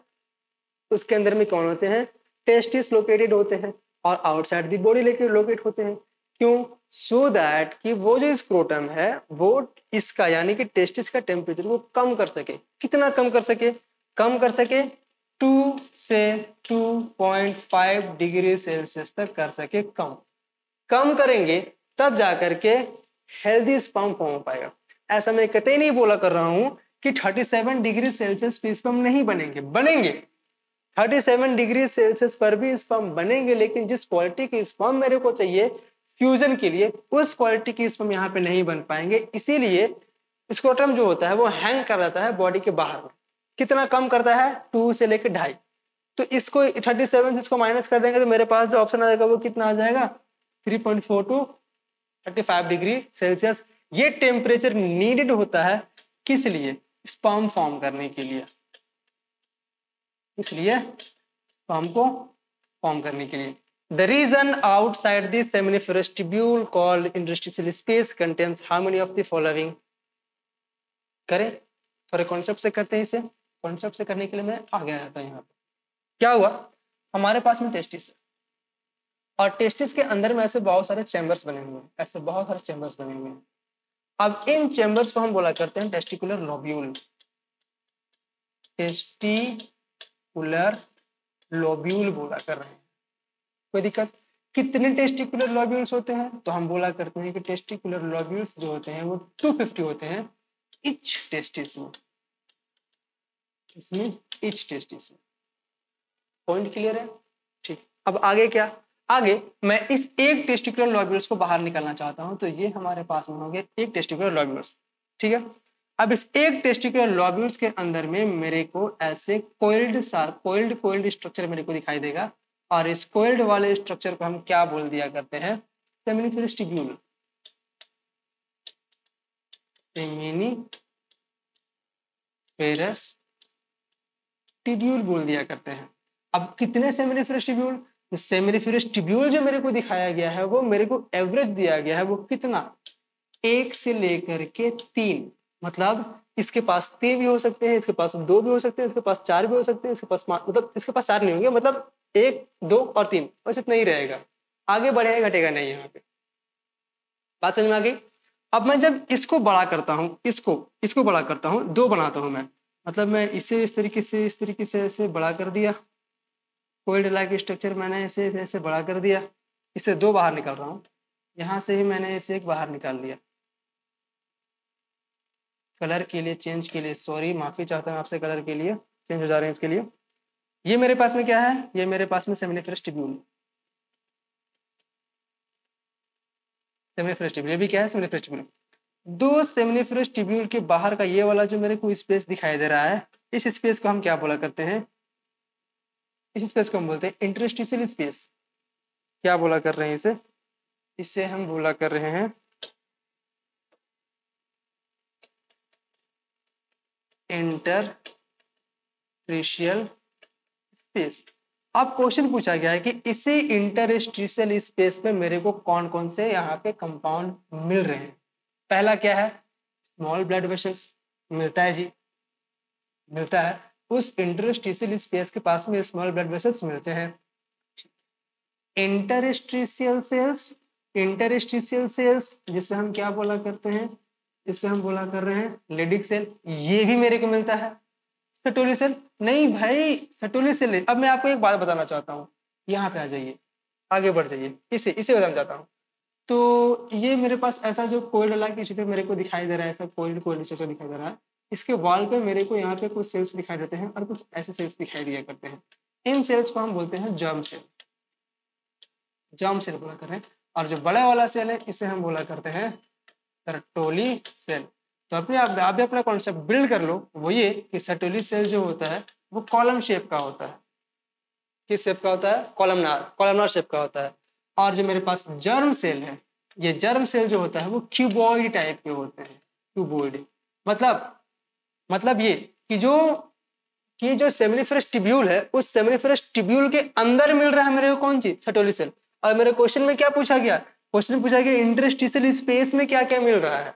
उसके अंदर में कौन होते हैं? टेस्टिस लोकेटेड होते हैं और आउटसाइड दी बॉडी लेके लोकेट होते हैं। क्यों? सो दैट कि वो जो स्क्रोटम है वो इसका यानी कि टेस्टिस का टेम्परेचर को कम कर सके। कितना कम कर सके? कम कर सके 2 से 2.5 डिग्री सेल्सियस तक कर सके कम। कम करेंगे तब जाकर के हेल्दी स्पर्म फॉर्म हो पाएगा। ऐसा मैं कतई नहीं बोला कर रहा हूं कि 37 डिग्री सेल्सियस पे स्पर्म नहीं बनेंगे, बनेंगे 37 डिग्री सेल्सियस पर भी स्पर्म बनेंगे, लेकिन जिस क्वालिटी के स्पर्म मेरे को चाहिए फ्यूजन के लिए उस क्वालिटी के स्पर्म यहाँ पे नहीं बन पाएंगे। इसीलिए स्क्रोटम जो होता है वो हैंग कर जाता है बॉडी के बाहर में। कितना कम करता है? 2 से लेकर 2.5। तो इसको 37 से इसको माइनस कर देंगे तो मेरे पास जो ऑप्शन आ जाएगा वो कितना आ जाएगा? 3.4 टू 35 डिग्री सेल्सियस। ये टेम्परेचर नीडेड होता है किस लिए? स्पर्म फॉर्म करने के लिए, इसलिए स्पर्म को फॉर्म करने के लिए। The region outside the seminiferous tubule called interstitial space contains how many of the following? करें थोड़े कॉन्सेप्ट से करते हैं इसे। कॉन्सेप्ट से करने के लिए मैं आगे आ जाता हूँ। यहाँ पे क्या हुआ, हमारे पास में टेस्टिस है और टेस्टिस के अंदर में ऐसे बहुत सारे चैम्बर्स बने हुए हैं, ऐसे बहुत सारे चैम्बर्स बने हुए हैं। अब इन चैम्बर्स को हम बोला करते हैं टेस्टिकुलर लोब्यूल। टेस्टिकुलर लोब्यूल बोला कर रहे हैं। कोई दिक्कत? कितने टेस्टिकुलर लोब्यूल्स होते हैं? तो हम बोला करते हैं कि टेस्टिकुलर लोब्यूल्स जो होते हैं वो 250 होते हैं इच टेस्टिस में, इसमें इच टेस्टिस में। पॉइंट क्लियर है? ठीक। अब आगे क्या? आगे मैं इस एक टेस्टिकुलर लोब्यूल्स को बाहर निकालना चाहता हूं, तो ये हमारे पास में हो गया एक टेस्टिकुलर लोब्यूल्स। ठीक है। अब इस एक टेस्टिकुलर लोब्यूल्स के अंदर में मेरे को ऐसे कोइल्ड स्ट्रक्चर मेरे को दिखाई देगा और इस कोइल्ड वाले स्ट्रक्चर को हम क्या बोल दिया करते हैं? Seminiferous tubule. सेमिनिफेरस ट्यूब्यूल बोल दिया करते हैं। अब कितने सेमिनिफेरस ट्यूब्यूल? तो सेमिनिफेरस ट्यूब्यूल जो मेरे को दिखाया गया है वो मेरे को एवरेज दिया गया है, वो कितना? 1 से लेकर के 3। मतलब इसके पास 3 भी हो सकते हैं, इसके पास 2 भी हो सकते हैं, इसके पास 4 भी हो सकते हैं, इसके पास मतलब इसके पास 4 नहीं होंगे, मतलब 1, 2 और 3 बस इतना ही रहेगा, आगे बढ़ेगा घटेगा नहीं। यहाँ पे बात समझ में आ गई? अब मैं जब इसको बड़ा करता हूँ, इसको बड़ा करता हूँ, 2 बनाता हूँ मैं, मतलब मैं इसे इस तरीके से ऐसे बड़ा कर दिया, कोइल्ड लाइक स्ट्रक्चर मैंने इसे ऐसे बड़ा कर दिया, इसे 2 बाहर निकाल रहा हूँ, यहाँ से ही मैंने इसे 1 बाहर निकाल लिया। कलर के लिए चेंज के लिए सॉरी, माफी चाहता हूँ आपसे, कलर के लिए चेंज हो जा रहे हैं इसके लिए। ये मेरे पास में क्या है? ये मेरे पास में सेमिनिफेरस ट्यूब्यूल। सेमिनिफेरस ट्यूब्यूल, ये भी क्या है? Seminiferous tubule. 2 सेमिनिफेरस ट्यूब्यूल के बाहर का ये वाला जो मेरे को स्पेस दिखाई दे रहा है, इस स्पेस को हम क्या बोला करते हैं? इस स्पेस को हम बोलते हैं इंटरस्टिशियल स्पेस। क्या बोला कर रहे हैं इसे? इसे हम बोला कर रहे हैं इंटरस्टिशियल स्पेस। अब क्वेश्चन पूछा गया है कि इसी इंटरस्टिशियल स्पेस में मेरे को कौन कौन से यहाँ पे कंपाउंड मिल रहे हैं। पहला क्या है? स्मॉल ब्लड वेसल्स मिलता है जी, मिलता है। उस इंटरस्टिशियल स्पेस के पास में स्मॉल ब्लड वेसल्स मिलते हैं। इंटरस्टिशियल सेल्स जिसे हम क्या बोला करते हैं? इससे हम बोला कर रहे हैं लेडिक सेल, ये भी मेरे को मिलता है। सटोली सेल नहीं भाई, सटोली सेल। अब मैं आपको एक बात बताना चाहता हूँ, यहाँ पे आ जाइए, आगे बढ़ जाइए, इसे बताना चाहता हूँ। तो ये मेरे पास ऐसा जो कोइल्ड लाइक स्ट्रक्चर मेरे को दिखाई दे रहा है, ऐसा कोइल्ड स्ट्रक्चर दिखाई दे रहा है। इसके वॉल पे मेरे को यहाँ पे कुछ सेल्स दिखाई देते हैं और कुछ ऐसे सेल्स दिखाई दिया करते हैं। इन सेल्स को हम बोलते हैं जर्म सेल, जर्म सेल बोला कर रहे हैं। और जो बड़ा वाला सेल है इसे हम बोला करते हैं सर्टोली सेल। तो अपने आप भी अपना कॉन्सेप्ट बिल्ड कर लो, वो ये कि सर्टोली सेल जो होता है वो कॉलम शेप का होता है। किस शेप का होता है? कॉलमनार शेप का होता है। और जो मेरे पास जर्म सेल है, ये जर्म सेल जो होता है वो क्यूबॉइड टाइप के होते हैं। क्यूबॉइड मतलब ये कि जो सेमिनिफेरस ट्यूब्यूल है, उस सेमिनिफेरस ट्यूब्यूल के अंदर मिल रहा है मेरे को कौन सी? Sertoli cell. और मेरे क्वेश्चन में क्या पूछा गया? क्वेश्चन पूछा गया इंटरस्टिशियल स्पेस में क्या क्या मिल रहा है,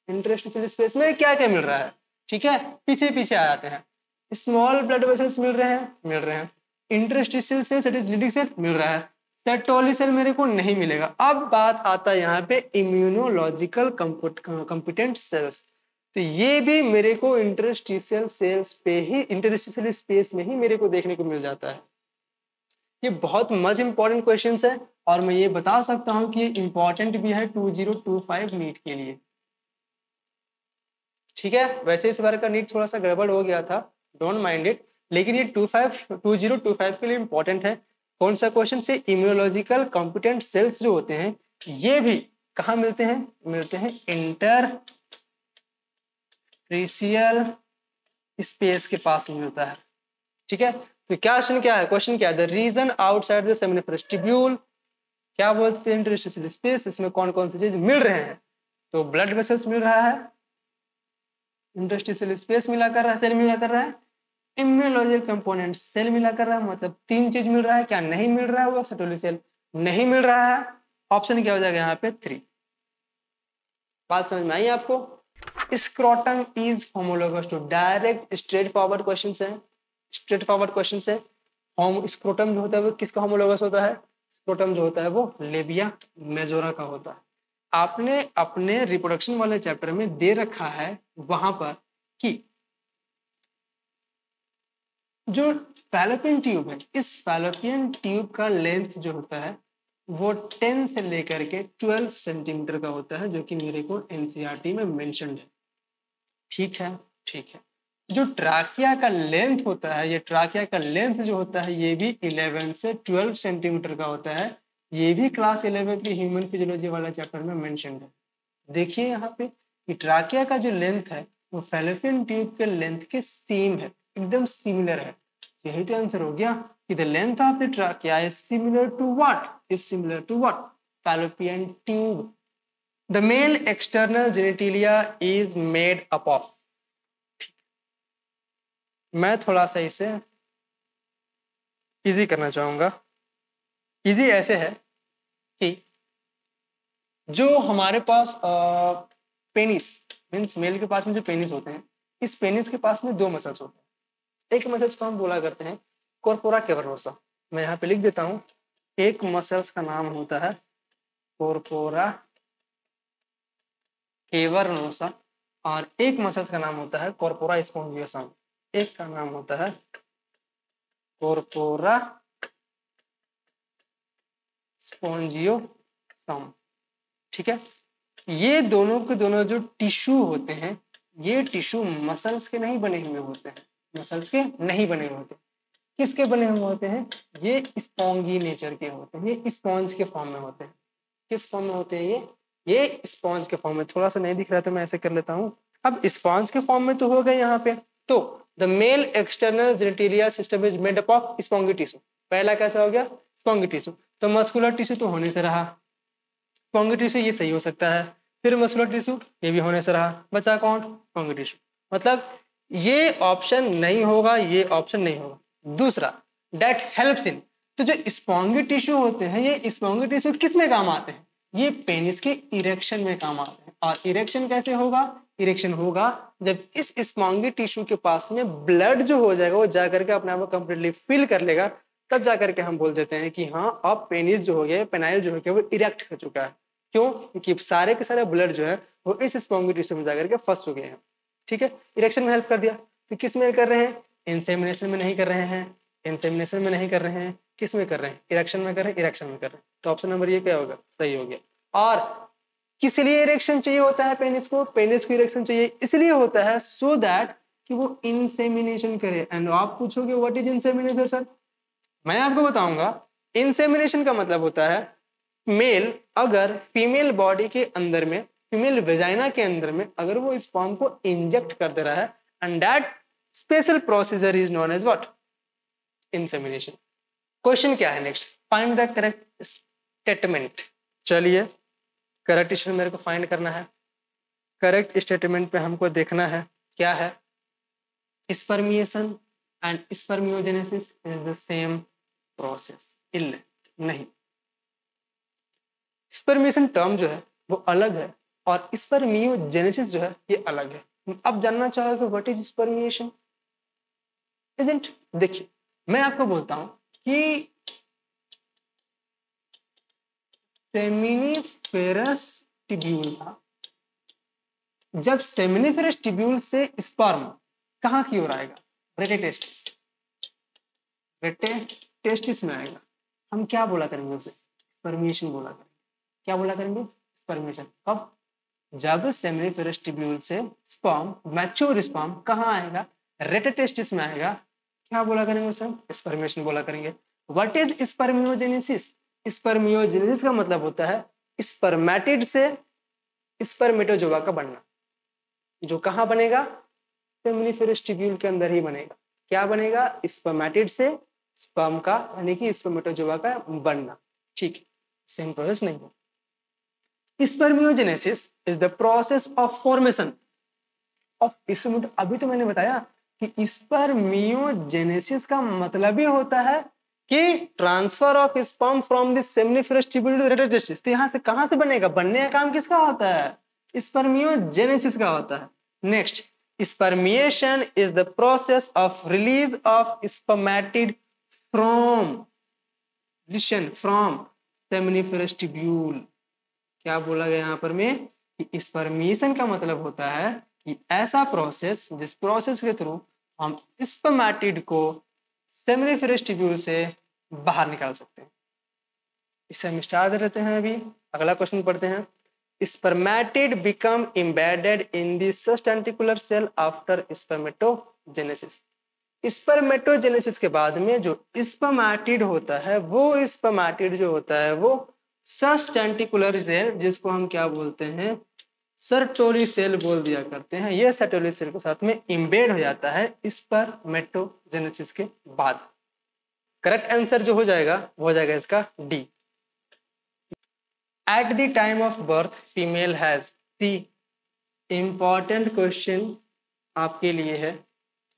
इंटरस्टिशियल स्पेस में क्या क्या मिल रहा है। ठीक है, पीछे आ जाते हैं। स्मॉल ब्लड वेसल्स मिल रहे हैं। Interstitial cell that is Leydig cell मिल रहा है। सर्टोली सेल मेरे को नहीं मिलेगा। अब बात आता है यहाँ पे इम्यूनोलॉजिकल कंपिटेंट सेल्स। तो ये भी मेरे को इंटरस्टिशियल स्पेस में ही मेरे को देखने को मिल जाता है। ये बहुत मच इंपॉर्टेंट क्वेश्चन है और मैं ये बता सकता हूं कि ये इंपॉर्टेंट भी है 2025 नीट के लिए। ठीक है, वैसे इस बार का नीट थोड़ा सा गड़बड़ हो गया था, डोंट माइंड इट, लेकिन ये 2025 के लिए इंपॉर्टेंट है। कौन सा क्वेश्चन से इम्यूनोलॉजिकल कॉम्पिटेंट सेल्स जो होते हैं ये भी कहाँ मिलते हैं, मिलते हैं इंटरस्टिशियल स्पेस के पास मिलता है। ठीक है, तो क्वेश्चन क्या है, क्वेश्चन क्या है, the region outside the seminiferous tubule, क्या बोलते हैं इंटरस्टिशियल स्पेस, इसमें कौन कौन सी चीज मिल रहे हैं, तो ब्लड वेसल्स मिल रहा है, इंटरस्टिशियल स्पेस मिला कर रहा है, सेल मिला कर रहा है, इम्यूनोलॉजिकल कंपोनेंट सेल मिला कर रहा है, मतलब 3 चीज मिल रहा है। क्या नहीं मिल रहा है, वो सेटोली सेल नहीं मिल रहा है। ऑप्शन क्या हो जाएगा यहाँ पे 3। बात समझ में आई आपको? Scrotum is homologous to, direct straightforward question है, स्ट्रेट फॉरवर्ड क्वेश्चन है। होम स्क्रोटम जो होता है वो किसका होमोलोगस होता है, स्क्रोटम जो होता है वो लेबिया मेजोरा का होता है। आपने अपने रिप्रोडक्शन वाले चैप्टर में दे रखा है वहां पर कि जो फैलोपियन ट्यूब है, इस फैलोपियन ट्यूब का लेंथ जो होता है वो 10 से लेकर के 12 सेंटीमीटर का होता है, जो कि मेरे को एनसीईआरटी में मेंशन्ड है। ठीक है, ठीक है। जो ट्राकिया का लेंथ होता है, ये ट्राकिया का लेंथ जो होता है ये भी 11 से 12 सेंटीमीटर का होता है। ये भी क्लास 11 की ह्यूमन फिजियोलॉजी वाला चैप्टर में मेंशन्ड है। देखिए यहाँ पे कि ट्राकिया का जो लेंथ है वो फैलोपियन ट्यूब के लेंथ के सेम है, एकदम सिमिलर है। यही तो आंसर हो गया कि the length of the trachea is similar to what, is similar to what, fallopian tube. The male external genitalia is made up of, मैं थोड़ा सा इसे इजी करना चाहूंगा। इजी ऐसे है कि जो हमारे पास पेनिस मीन्स मेल के पास में जो पेनिस होते हैं, इस पेनिस के पास में 2 मसल्स होते हैं। एक मसल्स को हम बोला करते हैं कॉर्पोरा कैवर्नोसा, मैं यहाँ पे लिख देता हूँ। एक मसल्स का नाम होता है कॉर्पोरा कैवर्नोसा और एक मसल्स का नाम होता है कॉर्पोरा स्पॉन्जियोसम। एक का नाम होता है कॉर्पोरा स्पॉन्जियोसम। ठीक है, ये दोनों के दोनों जो टिश्यू होते हैं, ये टिश्यू मसल्स के नहीं बने हुए होते हैं, मसल्स के नहीं बने हुए होते। किसके बने हुए होते हैं, ये स्पॉन्गी नेचर के होते हैं, ये स्पॉन्ज के फॉर्म में होते हैं। किस फॉर्म में होते हैं ये स्पॉन्ज के फॉर्म में। थोड़ा सा नहीं दिख रहा है तो मैं ऐसे कर लेता हूँ। अब स्पॉन्ज के फॉर्म में तो हो गए यहाँ पे, तो the male external genitalia system is made up of spongy tissue. पहला कैसा हो गया, स्पॉन्गी टिश्यू, तो मस्कुलर टिश्यू तो होने से रहा, स्पॉन्गी टिश्यू ये सही हो सकता है, फिर मस्कुलर टिश्यू ये भी होने से रहा, बचा कौन, स्पॉन्गी टिश्यू। मतलब ये ऑप्शन नहीं होगा, ये ऑप्शन नहीं होगा। दूसरा, डेट हेल्प्स इन, तो जो स्पॉन्गी टिश्यू होते हैं ये स्पॉन्गी टिश्यू किस में काम आते हैं, ये पेनिस के इरेक्शन में काम आते हैं। और इरेक्शन कैसे होगा, इरेक्शन होगा जब इस स्पॉन्गी टिश्यू के पास में ब्लड जो हो जाएगा वो जाकर के अपने आप को कंप्लीटली फिल कर लेगा, तब जाकर के हम बोल देते हैं कि हाँ अब पेनिस जो हो गया, पेनाइल जो हो गया वो इरेक्ट हो चुका है। क्यों, क्योंकि सारे के सारे ब्लड जो है वो इस स्पॉन्गी टिश्यू में जाकर के फंस चुके हैं। ठीक है, इरेक्शन में हेल्प कर दिया। तो किस में कर रहे हैं, इंसेमिनेशन में नहीं कर रहे हैं, इंसेमिनेशन में नहीं कर रहे हैं, किस में कर रहे हैं, इरेक्शन में कर रहे हैं, इरेक्शन में कर रहे हैं। तो ऑप्शन नंबर ये क्या होगा, सही हो गया। और किस लिए इरेक्शन चाहिए होता है पेनिस को, पेनिस को इरेक्शन चाहिए इसलिए होता है सो दैट कि वो इंसेमिनेशन करे। एंड आप पूछोगे व्हाट इज इंसेमिनेशन सर, मैं आपको बताऊंगा। इंसेमिनेशन का मतलब होता है मेल अगर फीमेल बॉडी के अंदर में, फीमेल वेजाइना के अंदर में अगर वो स्पर्म को इंजेक्ट कर दे रहा है, and that special procedure is known as what, insemination. Question क्या है next, find the correct statement. चलिए करेक्ट स्टेटमेंट मेरे को फाइंड करना है। करेक्ट स्टेटमेंट पे हमको देखना है क्या है, spermiation and spermiogenesis is the same process. इल नहीं, स्पर्मिएशन टर्म जो है वो अलग है और स्पर्मियोजेनेसिस जो है ये अलग है। अब जानना चाहोगे व्हाट इज स्पर्मिएशन, इजंट। देखिए मैं आपको बोलता हूं कि सेमिनिफेरस टिब्यूल था, जब सेमिनिफेरस टिब्यूल से स्पर्म कहां की ओर आएगा, रेटेटेस्टिस, रेटेटेस्टिस में आएगा। हम क्या बोला करेंगे उसे, स्पर्मिएशन बोला करेंगे। क्या बोला करेंगे, स्पर्मिएशन। कब, जब सेमिनिफेरस ट्यूब्यूल से स्पर्म, मैच्योर स्पर्म कहाँ आएगा? रेटेटेस्टिस में आएगा। क्या बोला करेंगे उसे? स्पर्मेशन बोला करेंगे। What is spermiogenesis? स्पर्मियोजेनेसिस का मतलब होता है स्पर्मेटिड से स्पर्मेटोजोआ का बनना। जो कहाँ बनेगा? सेमिनिफेरस ट्यूब्यूल के अंदर ही बनेगा। क्या बनेगा? स्पर्मेटिड से स्पर्म का यानी कि स्पर्मेटोजोआ का बनना। ठीक है, सेम प्रोसेस नहीं है। Spermiogenesis is the process of formation of spermatids. अभी तो मैंने बताया कि स्पर्मियोजेनेसिस का मतलब ही होता है कि transfer of sperm from the seminiferous tubule to rete testis. तो यहाँ से कहाँ से बनेगा? बनने का काम किसका होता है? स्पर्मियोजेनेसिस का होता है। Next, spermiation is the process of release of spermatid from seminiferous tubule। क्या बोला गया यहाँ पर में कि स्पर्मिएशन का मतलब होता है कि ऐसा प्रोसेस जिस प्रोसेस के थ्रू हम स्पर्मेटिड को सेमिनिफेरस ट्यूब्यूल से बाहर निकाल सकते हैं। इसे हम स्टार दे देते हैं। अभी अगला क्वेश्चन पढ़ते हैं। Spermatid become embedded in the substanticular cell after spermatogenesis। Spermatogenesis के बाद में जो स्पर्मेटिड होता है वो स्पर्मेटिड जो होता है वो सबस्टेंटिकुलर सेल, जिसको हम क्या बोलते हैं? सर्टोली सेल बोल दिया करते हैं। ये सर्टोली सेल के साथ में इम्बेड हो जाता है स्पर्मेटोजेनेसिस के बाद। करेक्ट आंसर जो हो जाएगा वो हो जाएगा इसका D. At the time of birth, female has the important question आपके लिए है,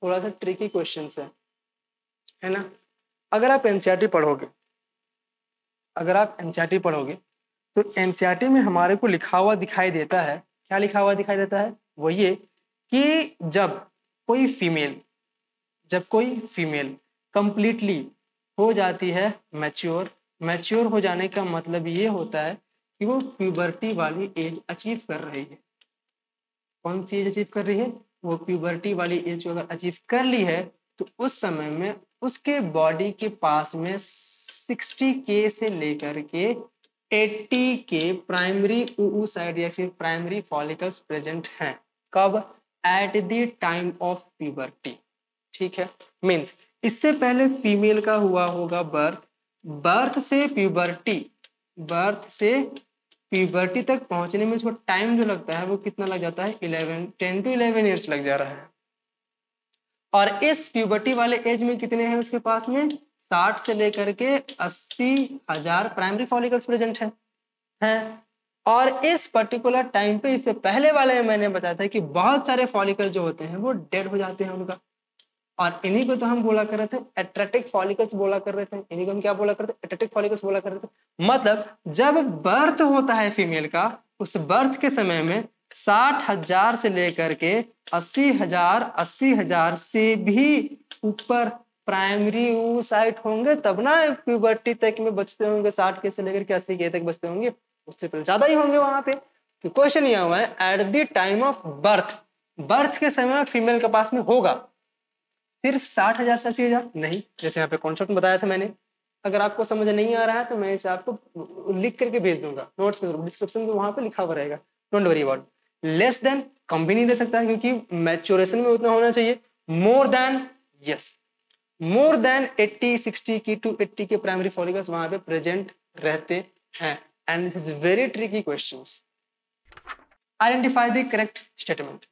थोड़ा सा ट्रिकी क्वेश्चन है ना। अगर आप एनसीईआरटी पढ़ोगे तो एनसीईआरटी में हमारे को लिखा हुआ दिखाई देता है। क्या लिखा हुआ दिखाई देता है? वो ये कि जब कोई फीमेल कंप्लीटली हो जाती है मैच्योर हो जाने का मतलब ये होता है कि वो प्यूबर्टी वाली एज अचीव कर रही है। कौन सी एज अचीव कर रही है? वो प्यूबर्टी वाली एज को अगर अचीव कर ली है तो उस समय में उसके बॉडी के पास में 60K से लेकर के 80K प्राइमरी oocyte या फिर प्राइमरी फॉलिकल्स प्रेजेंट हैं। कब? At the time of puberty. ठीक है, मीन्स इससे पहले फीमेल का हुआ होगा बर्थ से प्यूबर्टी तक पहुंचने में उसको टाइम जो लगता है वो कितना लग जाता है? 10 to 11 ईयर्स लग जा रहा है। और इस प्यूबर्टी वाले एज में कितने हैं उसके पास में? 60 से लेकर के 80,000 प्राइमरी फॉलिकल्स प्रेजेंट हैं। और इस पर्टिकुलर टाइम पे, इससे पहले वाले में मैंने बताया था कि बहुत सारे फॉलिकल जो होते हैं वो डेड हो जाते हैं उनका। और इन्हीं को तो हम बोला कर रहे थे एट्रेटिक फॉलिकल्स बोला कर रहे थे। इन्हीं को हम क्या बोला करते? एट्रेटिक फॉलिकल्स बोला कर रहे थे। मतलब जब बर्थ होता है फीमेल का, उस बर्थ के समय में 60,000 से लेकर के 80,000 से भी ऊपर प्राइमरी oocyte होंगे, तब ना प्यूबर्टी तक में बचते होंगे। 60K से लेकर के 80K तक बचते होंगे, उससे पहले ज्यादा ही होंगे वहां पे। तो क्वेश्चन यह हुआ है at the time of birth के समय फीमेल के पास में होगा सिर्फ 60,000 से 80,000 नहीं, जैसे यहाँ पे कॉन्सेप्ट में बताया था मैंने। अगर आपको समझ नहीं आ रहा है तो मैं इसे आपको लिख करके भेज दूंगा नोट्स के थ्रू, डिस्क्रिप्शन में वहां पे लिखा हुआ रहेगा। Don't worry about. Less than कम भी नहीं दे सकता क्योंकि मैच्योरेशन में उतना होना चाहिए। मोर देन 80-60 की टू 80 के प्राइमरी फॉलिकल्स वहां पे प्रेजेंट रहते हैं। And this is very tricky questions. Identify the correct statement.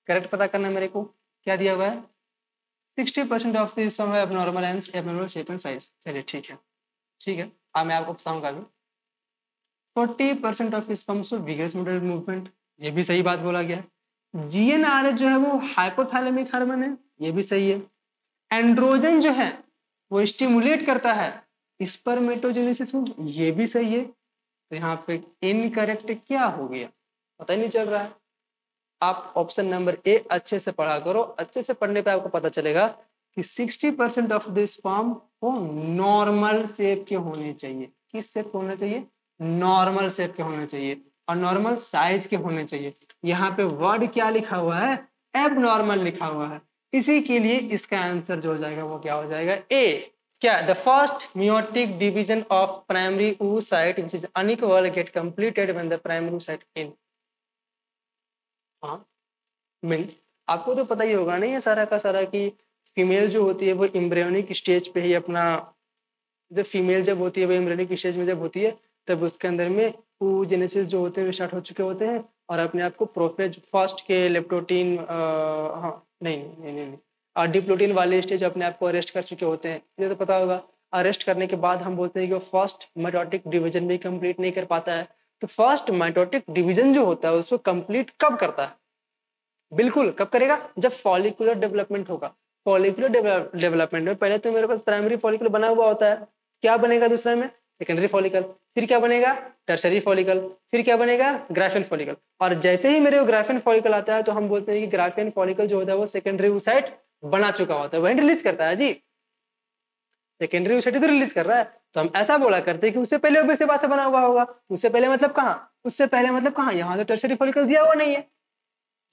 Correct पता करना मेरे को क्या दिया हुआ है? 60% ऑफ द स्पर्म है abnormal and abnormal shape and size. चलिए ठीक है। अब मैं आपको बताऊंगा अभी। 40% of sperm show vigorous motor movement, ये भी सही बात बोला गया है। जीएनआरएच जो है वो हाइपोथैलेमिक हार्मोन है, ये भी सही है। एंड्रोजन जो है वो स्टिमुलेट करता है स्पर्मेटोजेनेसिस में, ये भी सही है। तो यहाँ पे इनकरेक्ट क्या हो गया पता ही नहीं चल रहा है। आप ऑप्शन नंबर ए अच्छे से पढ़ा करो। अच्छे से पढ़ने पे आपको पता चलेगा कि 60% ऑफ द स्पर्म को नॉर्मल शेप के होने चाहिए। किस शेप के होने चाहिए? नॉर्मल शेप के होने चाहिए और नॉर्मल साइज के होने चाहिए। यहाँ पे वर्ड क्या लिखा हुआ है? एबनॉर्मल लिखा हुआ है। इसी के लिए इसका आंसर जो हो जाएगा वो क्या हो जाएगा? ए। क्या? The first meiotic division of primary oocyte which is unequal get completed when the primary oocyte in हाँ, मीन्स आपको तो पता ही होगा नहीं ये सारा का सारा कि फीमेल जो होती है वो एम्ब्रियोनिक स्टेज पे ही अपना, जब फीमेल जब होती है वो एम्ब्रियोनिक स्टेज में जब होती है तब उसके अंदर में oogenesis जो होते हैं स्टार्ट हो चुके होते हैं और अपने आप को प्रोफेज फर्स्ट के लेप्टोटीन हाँ नहीं डिप्लोटीन वाले स्टेज अपने आप को अरेस्ट कर चुके होते हैं, ये तो पता होगा। अरेस्ट करने के बाद हम बोलते हैं कि वो फर्स्ट माइटोटिक डिवीजन भी कंप्लीट नहीं कर पाता है। तो फर्स्ट माइटोटिक डिवीजन जो होता है उसको कंप्लीट कब करता है? बिल्कुल कब करेगा? जब फॉलिकुलर डेवलपमेंट होगा। फॉलिकुलर डेवलपमेंट में पहले तो मेरे पास प्राइमरी फॉलिकल बना हुआ होता है, क्या बनेगा दूसरे में? सेकेंडरी फॉलिकल, फिर क्या बनेगा? टर्सरी फॉलिकल, फिर क्या बनेगा? Graafian follicle. और जैसे ही मेरे को ग्राफियन फॉलिकल आता है तो हम बोलते हैं कि ग्राफियन फॉलिकल जो होता है वो सेकेंडरी oocyte बना चुका होता है, वही रिलीज करता है जी। सेकेंडरी oocyte तो रिलीज कर रहा है, तो हम ऐसा बोला करते हैं कि उससे पहले obviously बात से बना हुआ होगा। उससे पहले मतलब कहाँ? उससे पहले मतलब कहाँ? यहाँ तो टर्सरी फॉलिकल दिया हुआ नहीं है,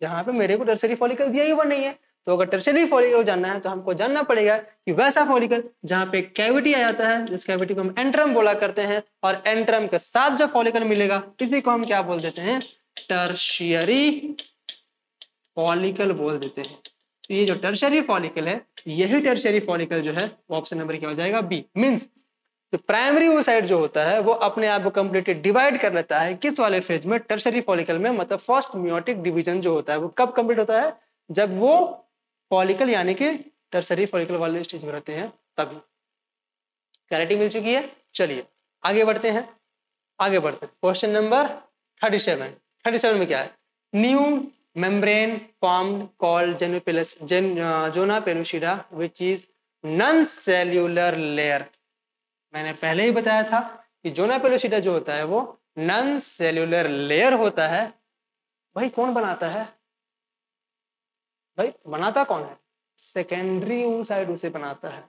यहाँ पे मेरे को टर्सरी फॉलिकल दिया ही हुआ नहीं है। तो अगर टर्सरी फॉलिकल जानना है तो हमको जानना पड़ेगा कि वैसा फॉलिकल जहाँ पे कैविटी आ जाता है, जिस कैविटी को हम एंट्रम बोला करते हैं, और एंट्रम के साथ जो फॉलिकल मिलेगा इसी को हम क्या बोल देते हैं? टर्शियरी फॉलिकल बोल देते हैं। तो ये जो टर्शियरी फॉलिकल है, यही टर्शियरी फॉलिकल जो है वो ऑप्शन नंबर क्या हो जाएगा? बी। मीन्स तो प्राइमरी oocyte जो होता है वो अपने आप को कंप्लीटली डिवाइड कर लेता है किस वाले फेज में? टर्शियरी फॉलिकल में। मतलब फर्स्ट मियोटिक डिवीजन जो होता है वो कब कंप्लीट होता है? जब वो फॉलिकल यानी कि टर्शियरी फॉलिकल वाले स्टेज में रहते हैं तभी। क्लैरिटी मिल चुकी है? चलिए आगे बढ़ते हैं, आगे बढ़ते हैं। क्वेश्चन नंबर 37 में क्या है? New membrane formed called zona pellucida which is non cellular layer. मैंने पहले ही बताया था कि जोना पेलुसिडा जो होता है वो नॉन सेल्यूलर लेयर होता है। भाई कौन बनाता है? भाई बनाता कौन है? सेकेंडरी oocyte उसे बनाता है।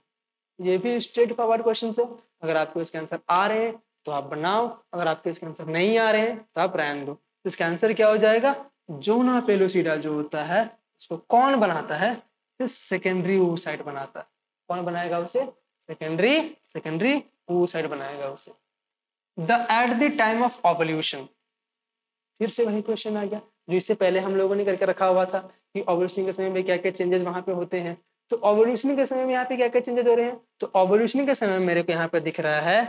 ये भी स्ट्रेट फॉरवर्ड क्वेश्चन है। अगर आपको इसके आंसर आ रहे हैं तो आप बनाओ, अगर आपके इसके आंसर नहीं आ रहे हैं तो आप रहने दो। तो इसका आंसर क्या हो जाएगा? जोना पेलुसिडा जो होता है उसको कौन बनाता है? सेकेंडरी oocyte बनाता है। कौन बनाएगा उसे? सेकेंडरी oocyte बनाएगा उसे। At the time of ovulation, फिर से वही क्वेश्चन आ गया जो इससे पहले हम लोगों ने करके रखा हुआ था कि ओवल्यूशन के समय में क्या क्या चेंजेस वहां पे होते हैं। तो ओवल्यूशन के समय में यहाँ पे क्या क्या चेंजेस हो रहे हैं? तो ओवल्यूशन के समय में मेरे को यहाँ पे दिख रहा है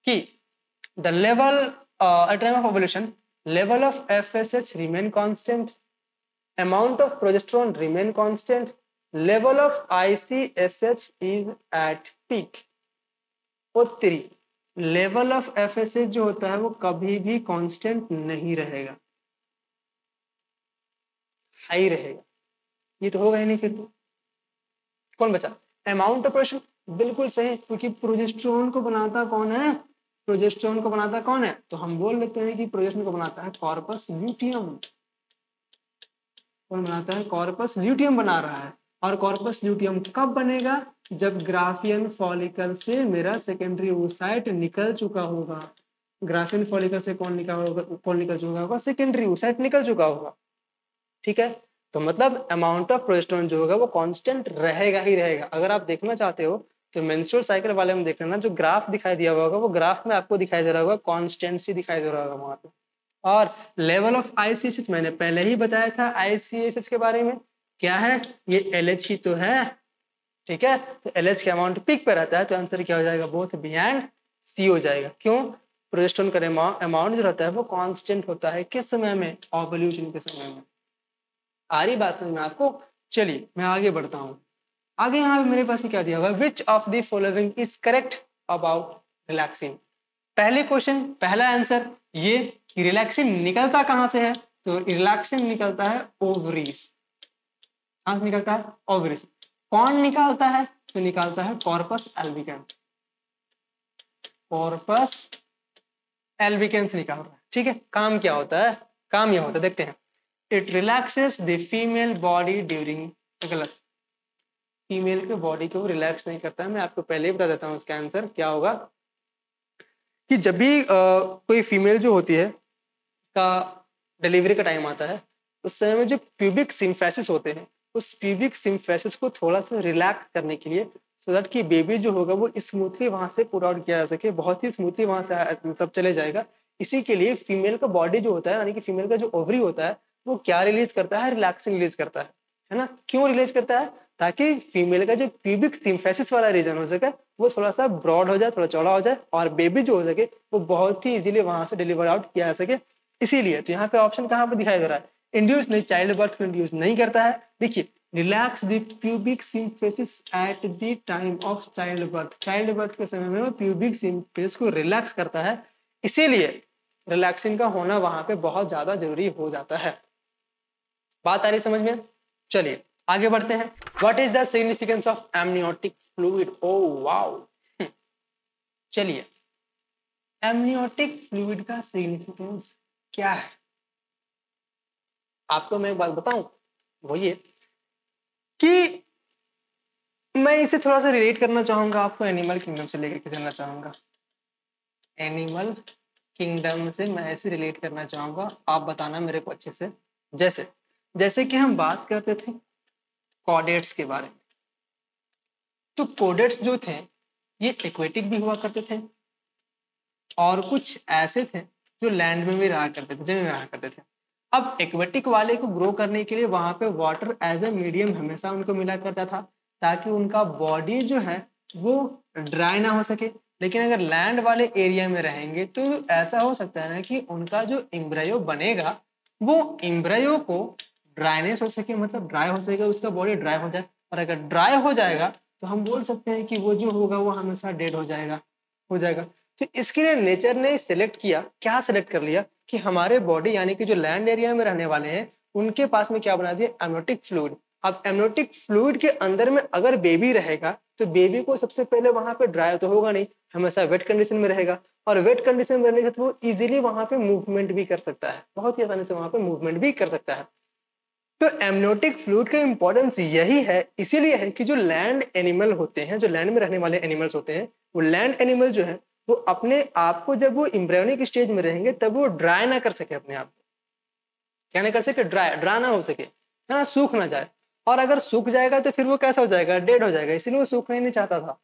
कि the level at time of ovulation level of FSH remain constant, amount of progesterone remain constant, level of ICSH is at peak. और 3 लेवल ऑफ FSH जो होता है वो कभी भी कांस्टेंट नहीं रहेगा, हाई रहेगा। ये तो होगा ही नहीं, फिर तो कौन बचा? अमाउंट ऑफ प्रोजेस्टेरोन, बिल्कुल सही, क्योंकि प्रोजेस्टेरोन को बनाता कौन है? प्रोजेस्टेरोन को बनाता कौन है? तो हम बोल लेते हैं कि प्रोजेस्टेरोन को बनाता है कॉर्पस ल्यूटियम। कौन बनाता है? कॉर्पस ल्यूटियम बना रहा है। और कॉर्पस ल्यूटियम कब बनेगा? जब ग्राफियन फॉलिकल से मेरा सेकेंडरी oocyte निकल चुका होगा। ग्राफियन फॉलिकल से कौन निकल चुका होगा? सेकेंडरी oocyte निकल चुका होगा। ठीक है, तो मतलब अमाउंट ऑफ प्रोजेस्टेरोन जो होगा वो कांस्टेंट रहेगा ही रहेगा। अगर आप देखना चाहते हो तो मेंस्ट्रुअल साइकिल वाले में देख लेना, जो ग्राफ दिखाई दिया होगा वो ग्राफ में आपको दिखाई दे रहा होगा कॉन्स्टेंसी दिखाई दे रहा होगा वहां पे। और लेवल ऑफ ICSH मैंने पहले ही बताया था ICSH के बारे में, क्या है? ये LH ही तो है। ठीक है, तो LH के अमाउंट पीक पे रहता है, तो आंसर क्या हो जाएगा? बोथ बी एंड सी हो जाएगा। क्यों? प्रोजेस्टेरोन का अमाउंट जो रहता है वो कांस्टेंट होता है किस समय में? ओवल्यूशन के समय में। आ रही बात समझ में आपको? चलिए मैं आगे बढ़ता हूँ। आगे यहाँ मेरे पास में क्या दिया हुआ है? Which of the following is correct about relaxin. पहले क्वेश्चन पहला आंसर ये कि रिलैक्सिन निकलता कहाँ से है? तो रिलैक्सिन निकलता है ओवरीज। कहाँ से निकलता है? ओवरीज। कौन निकालता है? तो निकालता है कॉर्पस एल्बिकेंस। कॉर्पस एल्बिकेंस निकाल रहा है। ठीक है, काम क्या होता है? काम यह होता है, देखते हैं। It relaxes the female body during, गलत, फीमेल के बॉडी को रिलैक्स नहीं करता है। मैं आपको पहले ही बता देता हूँ इसका आंसर क्या होगा, कि जब भी कोई फीमेल जो होती है का डिलीवरी का टाइम आता है उस समय में जो प्यूबिक सिम्फेसिस होते हैं, उस प्यूबिक सिम्फेसिस को थोड़ा सा रिलैक्स करने के लिए, सो दैट कि बेबी जो होगा वो स्मूथली वहां से पुट आउट किया जा सके, बहुत ही स्मूथली वहां से मतलब चले जाएगा। इसी के लिए फीमेल का बॉडी जो होता है, यानी कि फीमेल का जो ओवरी होता है वो क्या रिलीज करता है, रिलैक्सिंग रिलीज करता है ना। क्यों रिलीज करता है? ताकि फीमेल का जो प्यूबिक सिम्फेसिस वाला रीजन हो सके वो थोड़ा सा ब्रॉड हो जाए, थोड़ा चौड़ा हो जाए, और बेबी जो हो सके वो बहुत ही इजीली वहां से डिलीवर आउट किया जा सके। इसीलिए तो यहाँ पे ऑप्शन कहाँ पे दिखाई दे रहा है, इंड्यूस नहीं, चाइल्ड बर्थ को इंड्यूस नहीं करता है। देखिए, relax the pubic symphysis at the time of child birth, child birth के समय में वो प्यूबिक सिम्फेसिस को रिलैक्स करता है, इसीलिए रिलैक्सिंग का होना वहां पे बहुत ज्यादा जरूरी हो जाता है। बात आ रही समझ में? चलिए आगे बढ़ते हैं। What is the significance of amniotic fluid? Oh wow, चलिए एमनियोटिक फ्लूइड का सिग्निफिकेंस क्या है आपको मैं एक बात बताऊं, वो ये कि मैं इसे थोड़ा सा रिलेट करना चाहूंगा, आपको एनिमल किंगडम से लेकर के चलना चाहूंगा। एनिमल किंगडम से मैं ऐसे रिलेट करना चाहूंगा, आप बताना मेरे को अच्छे से। जैसे जैसे कि हम बात करते थे कॉर्डेट्स के बारे में, तो कॉर्डेट्स जो थे ये एक्वेटिक भी हुआ करते थे और कुछ ऐसे थे जो लैंड में भी रहा करते थे, जमीन में रहा करते थे। अब एक्वेटिक वाले को ग्रो करने के लिए वहां पे वाटर एज ए मीडियम हमेशा उनको मिला करता था, ताकि उनका बॉडी जो है वो ड्राई ना हो सके। लेकिन अगर लैंड वाले एरिया में रहेंगे तो ऐसा हो सकता है ना कि उनका जो एम्ब्रायो बनेगा वो एम्ब्रायो को ड्राइनेस हो सके, मतलब ड्राई हो सके, उसका बॉडी ड्राई हो जाए। और अगर ड्राई हो जाएगा तो हम बोल सकते हैं कि वो जो होगा वो हमेशा डेड हो जाएगा। तो इसके लिए नेचर ने सिलेक्ट किया, क्या सिलेक्ट कर लिया कि हमारे बॉडी यानी कि जो लैंड एरिया में रहने वाले हैं उनके पास में क्या बना दिया, एमनियोटिक फ्लूइड। अब एमनियोटिक फ्लूइड के अंदर में अगर बेबी रहेगा तो बेबी को सबसे पहले वहां पे ड्राई तो होगा नहीं, हमेशा वेट कंडीशन में रहेगा, और वेट कंडीशन में रहने से वो इजीली वहां पे मूवमेंट भी कर सकता है, बहुत ही आसानी से वहां पे मूवमेंट भी कर सकता है। तो एमनियोटिक फ्लूइड का इंपॉर्टेंस यही है, इसीलिए है कि जो लैंड एनिमल होते हैं, जो लैंड में रहने वाले एनिमल्स होते हैं, वो लैंड एनिमल जो है वो अपने आप को जब वो इम्ब्रायोनिक स्टेज में रहेंगे तब वो ड्राई ना कर सके अपने आप को, क्या ना कर सके, ड्राई ना हो सके, ना सूख ना जाए। और अगर सूख जाएगा तो फिर वो कैसा हो जाएगा, डेड हो जाएगा। इसीलिए वो सूखना ही नहीं चाहता था,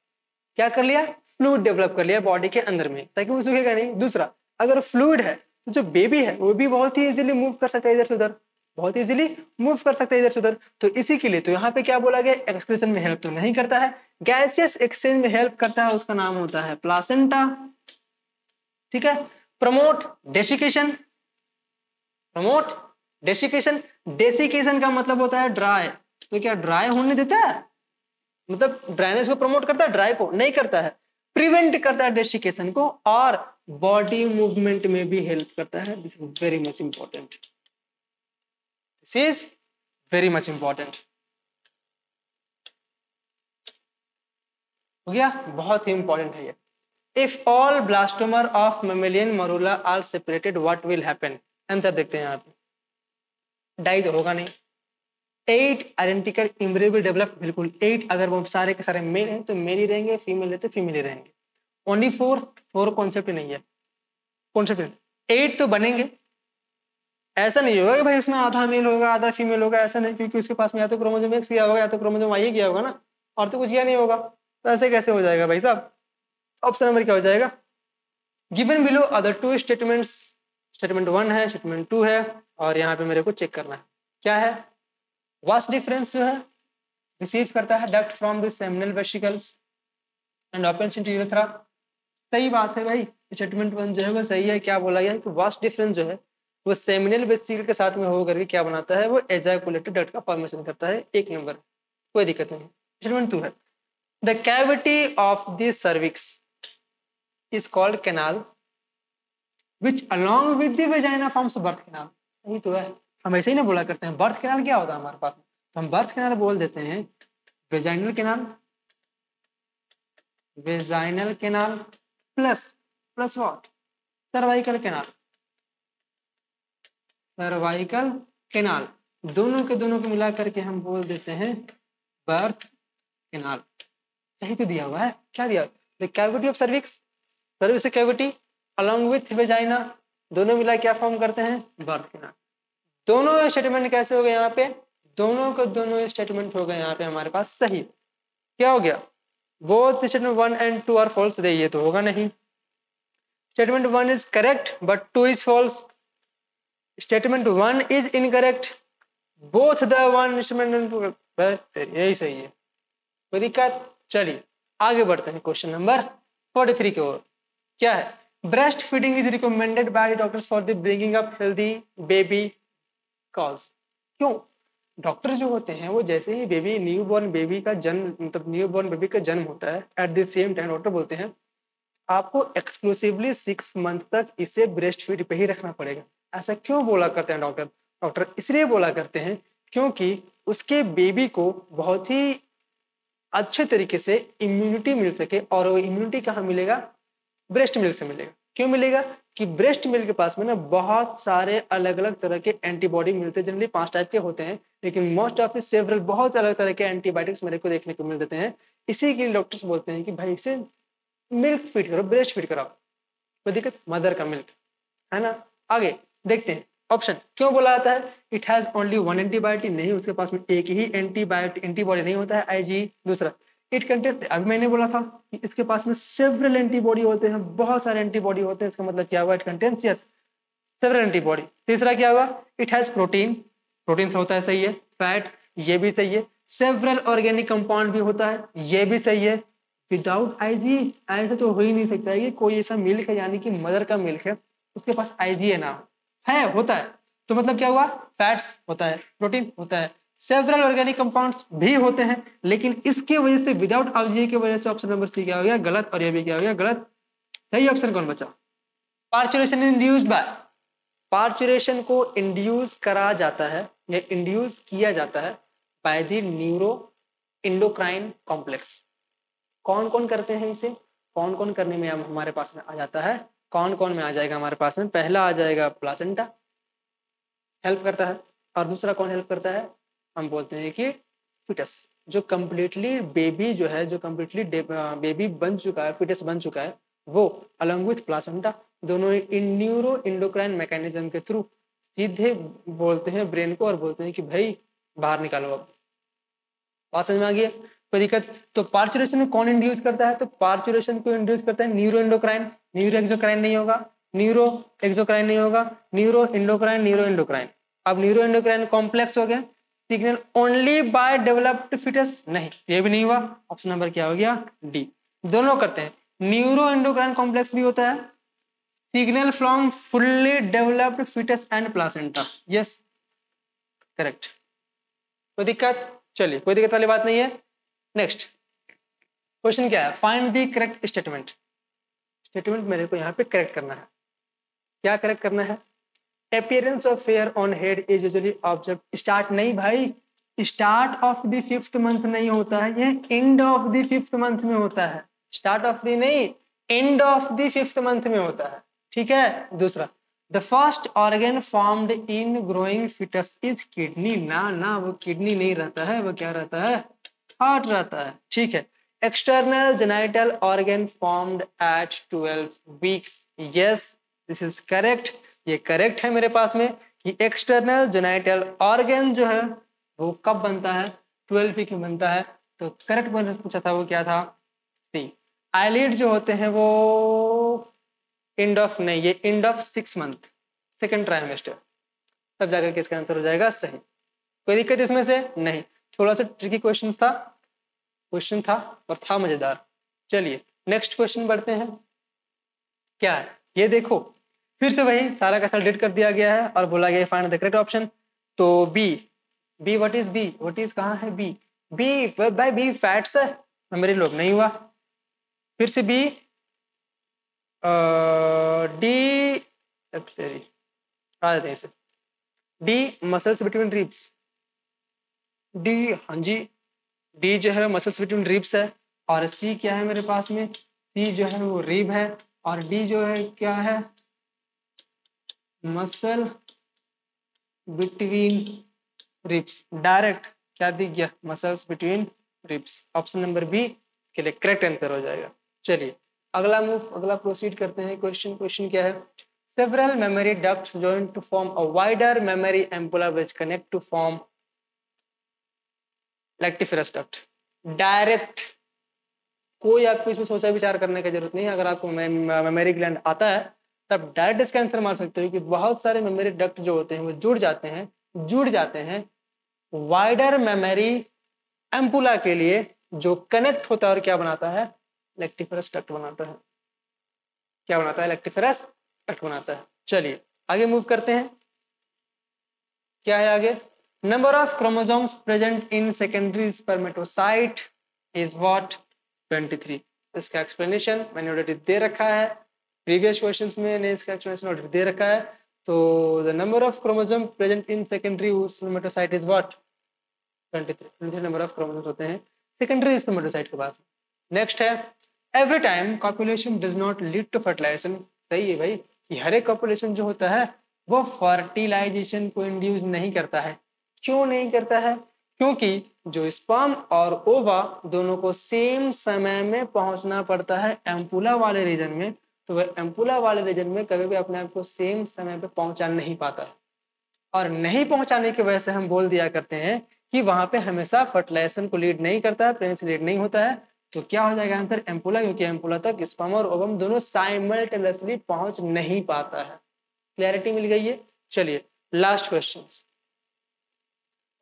क्या कर लिया, फ्लूइड डेवलप कर लिया बॉडी के अंदर में, ताकि वो सूखेगा नहीं। दूसरा, अगर फ्लूइड है तो जो बेबी है वो भी बहुत ही इजीली मूव कर सकता है इधर से उधर, बहुत इजीली मूव कर सकता है इधर से उधर। तो इसी के लिए तो यहाँ पे क्या बोला गया, एक्सक्रीशन में हेल्प तो नहीं करता है, गैसियस एक्सचेंज में हेल्प करता है, उसका नाम होता है प्लासेंटा। ठीक है, promote desiccation, promote desiccation, desiccation का मतलब होता है ड्राई, तो क्या ड्राई होने देता है, मतलब ड्राइनेस को प्रमोट करता है, ड्राई को नहीं करता है, प्रिवेंट करता है डेसिकेशन को, और बॉडी मूवमेंट में भी हेल्प करता है। This is very much important, this is very much important. हो गया, बहुत ही इंपॉर्टेंट है ये। If all blastomere of mammalian morula are separated what will happen? Answer देखते हैं यहाँ पे, डाई तो होगा नहीं। 8 आइडेंटिकल एम्ब्रियो विल डेवलप, बिल्कुल 8, अगर वो सारे के सारे मेल हैं तो मेल ही रहेंगे, फीमेल है तो फीमेल ही रहेंगे। ओनली 4 कॉन्सेप्ट नहीं है, कॉन्सेप्ट 8 तो बनेंगे। ऐसा नहीं होगा कि भाई उसमें आधा मेल होगा आधा फीमेल होगा, ऐसा नहीं, क्योंकि उसके पास में या तो क्रोमोसोम एक्स गया होगा या तो क्रोमोसोम वाई गया होगा ना, और तो कुछ गया नहीं होगा। तो ऐसे कैसे हो जाएगा भाई साहब? ऑप्शन नंबर क्या हो जाएगा, given below other two statements, statement 1 है, स्टेटमेंट 2 है, और यहाँ पे मेरे को चेक करना है क्या है। वास्ट डिफरेंस जो है रिसीव करता है duct from the seminal vesicles and opens into urethra. सही बात है भाई, स्टेटमेंट 1 जो है वो सही है। क्या बोला गया है कि वास्ट डिफरेंस जो है वो सेमिनल वेसिकल के साथ में हो करके क्या बनाता है, वो एजाकुलेटेड डक्ट का फॉर्मेशन करता है। 1 नंबर, कोई दिक्कत नहीं। स्टेटमेंट 2 है, the cavity of the cervix is called canal which along with the vagina forms birth canal. सही तो है, हम ऐसे ही ना बोला करते हैं बर्थ कैनाल क्या होता है हमारे पास, तो हम बर्थ कैनाल बोल देते हैं vaginal canal, vaginal canal plus plus what, cervical canal, cervical canal, दोनों के मिला करके हम बोल देते हैं बर्थ कैनाल। सही तो दिया हुआ है, क्या दिया, the cavity of cervix, cervix cavity along with vagina, दोनों मिला क्या फॉर्म करते हैं, बर्थ कैनाल। दोनों स्टेटमेंट कैसे हो गए यहाँ पे, दोनों स्टेटमेंट हो गए यहाँ पे हमारे पास सही। क्या हो गया, both statement 1 and 2 are false, ये तो होगा नहीं। Statement 1 is correct but 2 is false, statement 1 is incorrect, both the one instrument यही सही है, कोई दिक्कत। चलिए आगे बढ़ते हैं क्वेश्चन नंबर 43 की ओर। क्या है? Breast feeding is recommended by doctors for the bringing up healthy baby cause. क्यों? डॉक्टर जो होते हैं वो जैसे ही बेबी न्यूबॉर्न बेबी का जन्म मतलब न्यूबॉर्न बेबी का जन्म होता है, at the same time doctor बोलते हैं आपको एक्सक्लूसिवली 6 मंथ तक इसे ब्रेस्ट फीड पे ही रखना पड़ेगा। ऐसा क्यों बोला करते हैं डॉक्टर? डॉक्टर इसलिए बोला करते हैं क्योंकि उसके बेबी को बहुत ही अच्छे तरीके से इम्यूनिटी मिल सके, और वो इम्यूनिटी कहाँ मिलेगा? ब्रेस्ट मिल्क से मिलेगा। क्यों मिलेगा? कि ब्रेस्ट मिल्क के पास में ना बहुत सारे अलग अलग तरह के एंटीबॉडी मिलते हैं, जनरली 5 टाइप के होते हैं, लेकिन मोस्ट ऑफ सेवरल बहुत अलग तरह के एंटीबायोटिक्स मेरे को देखने को मिल जाते हैं। इसी के लिए डॉक्टर्स बोलते हैं कि भाई इसे मिल्क फीड करो, ब्रेस्ट फीड कराओ, कोई दिक्कत, मदर का मिल्क, है ना। आगे देखते हैं ऑप्शन क्यों बोला जाता है। It has only one antibiotic, नहीं उसके पास में एक ही एंटीबायोटिक एंटीबॉडी नहीं होता है, आईजी। दूसरा इट कंटेन, अब मैंने बोला था कि इसके पास में सेवरल एंटीबॉडी होते हैं, बहुत सारे एंटीबॉडी होते हैं, इसका मतलब क्या हुआ? It contains yes several antibody. तीसरा क्या हुआ? इट हैज प्रोटीन, प्रोटीन से होता है, सही है। फैट, ये भी सही है। सेवरल ऑर्गेनिक कंपाउंड भी होता है, ये भी सही है। विदाउट आईजी ऐसे तो हो ही नहीं सकता है कि कोई ऐसा मिल्क है यानी कि मदर का मिल्क है उसके पास आईजीए ना है, होता है तो मतलब क्या हुआ? फैट्स होता है, प्रोटीन होता है, सेवरल ऑर्गेनिक कंपाउंड्स भी होते हैं, लेकिन इसके वजह से विदाउट आईजीए की वजह से ऑप्शन नंबर सी क्या हो गया? गलत। और ये भी क्या हो गया? गलत। सही ऑप्शन कौन बचा? पार्चुरेशन इंड्यूस्ड बाय, पार्चुरेशन को इंड्यूस करा जाता है या इंड्यूस किया जाता है by the neuro endocrine complex. कौन कौन करते हैं इसे? कौन कौन करने में हमारे पास में आ जाता है? कौन कौन में आ जाएगा हमारे पास में? पहला आ जाएगा प्लासेंटा, हेल्प करता है। और दूसरा कौन हेल्प करता है? हम बोलते हैं कि फिटस, जो कम्प्लीटली बेबी जो है, जो कम्प्लीटली बेबी बन चुका है, फिटस बन चुका है, वो अलॉन्ग विथ प्लासेंटा दोनों इन न्यूरो इंडोक्राइन मैकेनिज्म के थ्रू सीधे बोलते हैं ब्रेन को और बोलते हैं कि भाई बाहर निकालो। अब बात समझ में आ गई? कोई दिक्कत? तो पार्चुरेशन में कौन इंड्यूस करता है? तो पार्चुरेशन को इंड्यूस करता है न्यूरो इंडोक्राइन, न्यूरो एक्सोक्राइन नहीं होगा, न्यूरो एक्सोक्राइन नहीं होगा, न्यूरो इंडोक्राइन, न्यूरो इंडोक्राइन। अब न्यूरो इंडोक्राइन कॉम्प्लेक्स हो गया, signal only by developed foetus, नहीं ये भी नहीं हुआ। ऑप्शन नंबर क्या हो गया? डी। दोनों करते हैं, न्यूरो इंडोक्राइन कॉम्प्लेक्स भी होता है, signal from fully developed foetus and placenta. Yes correct. कोई दिक्कत? चलिए कोई दिक्कत वाली बात नहीं है। नेक्स्ट क्वेश्चन क्या है? Find the correct statement. Statement मेरे को यहाँ पे करेक्ट करना है। क्या करेक्ट करना है? Appearance of hair on head is usually observe. Start नहीं भाई, start of the 5th month नहीं होता है, ये and of the 5th month में होता है। स्टार्ट ऑफ द नहीं, end of the 5th month में होता है, ठीक है। दूसरा the first organ formed in growing foetus is kidney. ना ना, वो किडनी नहीं रहता है, वो क्या रहता है? हार्ट रहता है, ठीक है। External genital organ formed at 12 weeks. Yes this is correct, ये करेक्ट है मेरे पास में कि एक्सटर्नल जेनाइटल ऑर्गन जो है वो कब बनता है? 12 वीक में बनता है। तो करेक्ट पूछा था वो क्या था? सी। आईलिड जो होते हैं वो एंड ऑफ नहीं, ये end of 6 month, second trimester, तब जाकर के इसका आंसर हो जाएगा सही। कोई दिक्कत इसमें से नहीं। थोड़ा सा ट्रिकी क्वेश्चन था और था मजेदार। चलिए नेक्स्ट क्वेश्चन बढ़ते हैं। क्या है ये देखो, फिर से वही सारा का सारा डेट कर दिया गया है और बोला गया फाइंड द करेक्ट ऑप्शन। तो B, B what is B? What is कहाँ है B? B by B fats है, मेरे लोग नहीं हुआ। फिर से बी, डी इसे D muscles between ribs. D हाँ जी, डी जो है मसल्स बिटवीन रिब्स है। और सी क्या है मेरे पास में? सी जो है वो रिब है। और डी जो है क्या है? Muscle between ribs. डायरेक्ट क्या दिख गया? Muscles between ribs. Option number B के लिए करेक्ट आंसर हो जाएगा। चलिए अगला प्रोसीड करते हैं। क्वेश्चन क्या है? Several mammary ducts join to form a wider mammary ampulla which connect to form lactiferous duct. Direct, कोई आपको इसमें सोचा विचार करने की जरूरत नहीं है। अगर आपको मेमोरी ग्लैंड आता है आप डायरेक्ट इसका आंसर मार सकते हो कि बहुत सारे मेमोरी डक्ट जो होते हैं वो जुड़ जाते हैं वाइडर मेमोरी एम्पुला के लिए, जो कनेक्ट होता है और क्या बनाता है, लेक्टिफरस डक्ट बनाता है। क्या बनाता है? लेक्टिफरस डक्ट बनाता है। चलिए आगे मूव करते हैं। क्या है आगे? Number of chromosomes present in secondary spermatocyte is what? 23। इसका एक्सप्लेनेशन मैंने ऑलरेडी दे रखा है, प्रीवियस क्वेश्चंस में मैंने इसका एक्सप्लेनेशन ऑलरेडी दे रखा है। तो the number of chromosome present in secondary spermatocyte is what? 23 number of chromosomes होते हैं सेकेंडरी स्पर्मेटोसाइट के पास। नेक्स्ट है every time copulation does not lead to fertilisation. सही है भाई, कि हर एक कॉपुलेशन जो होता है वो फर्टिलाइजेशन को इंड्यूस नहीं करता है। क्यों नहीं करता है? क्योंकि जो स्पर्म और ओवा दोनों को सेम समय में पहुंचना पड़ता है एम्पुला वाले रीजन में, तो वह एम्पुला वाले रीजन में कभी भी अपने आप को सेम समय पे पहुंचा नहीं पाता है। और नहीं पहुंचाने की वजह से हम बोल दिया करते हैं कि वहां पे हमेशा फर्टिलाइजेशन को लीड नहीं करता है, प्रेगनेंसी लीड नहीं होता है। तो क्या हो जाएगा आंसर? एम्पुला, क्योंकि एम्पुला तक स्पर्म और ओवम दोनों साइमल्टेनियसली पहुंच नहीं पाता है। क्लैरिटी मिल गई है? चलिए लास्ट क्वेश्चन।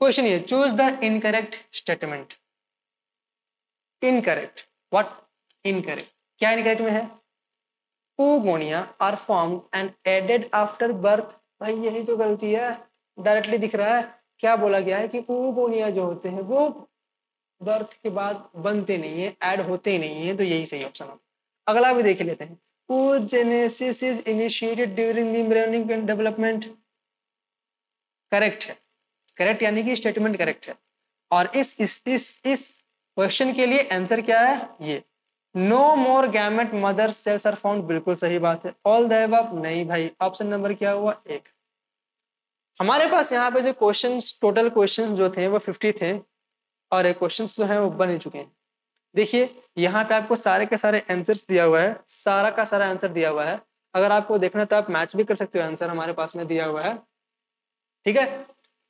क्वेश्चन ये, choose the incorrect statement. Incorrect, what? Incorrect, क्या इनकरेक्ट में है? oogonia are formed and added after birth. भाई यही तो गलती है, डायरेक्टली दिख रहा है। क्या बोला गया है कि oogonia जो होते हैं वो बर्थ के बाद बनते नहीं है, ऐड होते ही नहीं है, तो यही सही ऑप्शन है। अगला भी देख लेते हैं। oogenesis is initiated during the embryonic development। Correct है, करेक्ट यानी कि स्टेटमेंट करेक्ट है। और इस क्वेश्चन के लिए आंसर क्या है? ये no more gamete mother cells are found, बिल्कुल सही बात है। ऑल द अबव नहीं भाई, ऑप्शन नंबर क्या हुआ? एक। हमारे पास यहाँ पे जो क्वेश्चंस, टोटल क्वेश्चंस जो थे वो 50 थे, और एक क्वेश्चंस जो हैं वो बन ही चुके हैं। देखिए यहाँ पे आपको सारे के सारे आंसर्स दिया हुआ है, सारा का सारा आंसर दिया हुआ है। अगर आपको देखना तो आप मैच भी कर सकते हो, आंसर हमारे पास में दिया हुआ है, ठीक है।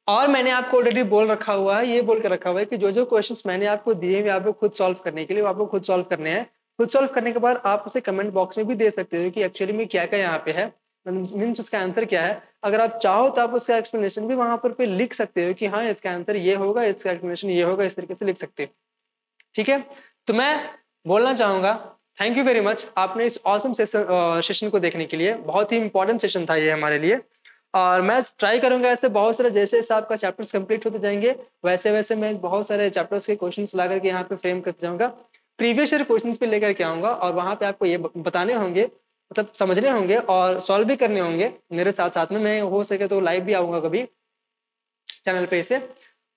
और मैंने आपको ऑलरेडी बोल रखा हुआ है, ये बोल के रखा हुआ है कि जो जो क्वेश्चंस मैंने आपको दिए हैं आपको खुद सॉल्व करने के लिए, वो आपको खुद सॉल्व करने हैं। खुद सॉल्व करने के बाद आप उसे कमेंट बॉक्स में भी दे सकते हो कि एक्चुअली में क्या क्या यहाँ पे है, मीन्स उसका आंसर क्या है। अगर आप चाहो तो आप उसका एक्सप्लेनेशन भी वहां पर पे लिख सकते हो कि हाँ इसका आंसर ये होगा, इसका एक्सप्लेनेशन ये होगा, इस तरीके से लिख सकते हो, ठीक है। तो मैं बोलना चाहूंगा थैंक यू वेरी मच आपने इस ऑसम सेशन को देखने के लिए। बहुत ही इंपॉर्टेंट सेशन था ये हमारे लिए, और मैं ट्राई करूंगा ऐसे बहुत सारे, जैसे जैसे आपका चैप्टर्स कंप्लीट होते जाएंगे वैसे वैसे मैं बहुत सारे चैप्टर्स के क्वेश्चंस ला करके यहाँ पे फ्रेम करते जाऊंगा, प्रीवियस ईयर क्वेश्चंस पे लेकर के आऊंगा, और वहाँ पे आपको ये बताने होंगे, मतलब समझने होंगे और सॉल्व भी करने होंगे मेरे साथ साथ में। मैं हो सके तो लाइव भी आऊंगा कभी चैनल पे इसे,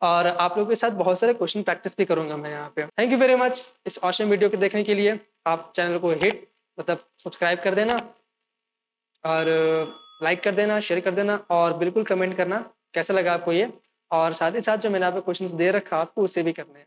और आप लोगों के साथ बहुत सारे क्वेश्चन प्रैक्टिस भी करूंगा मैं यहाँ पे। थैंक यू वेरी मच इस ऑसम वीडियो को देखने के लिए। आप चैनल को हिट मतलब सब्सक्राइब कर देना, और लाइक कर देना, शेयर कर देना, और बिल्कुल कमेंट करना कैसा लगा आपको ये, और साथ ही साथ जो मैंने आपको क्वेश्चंस दे रखा आपको उसे भी करना है।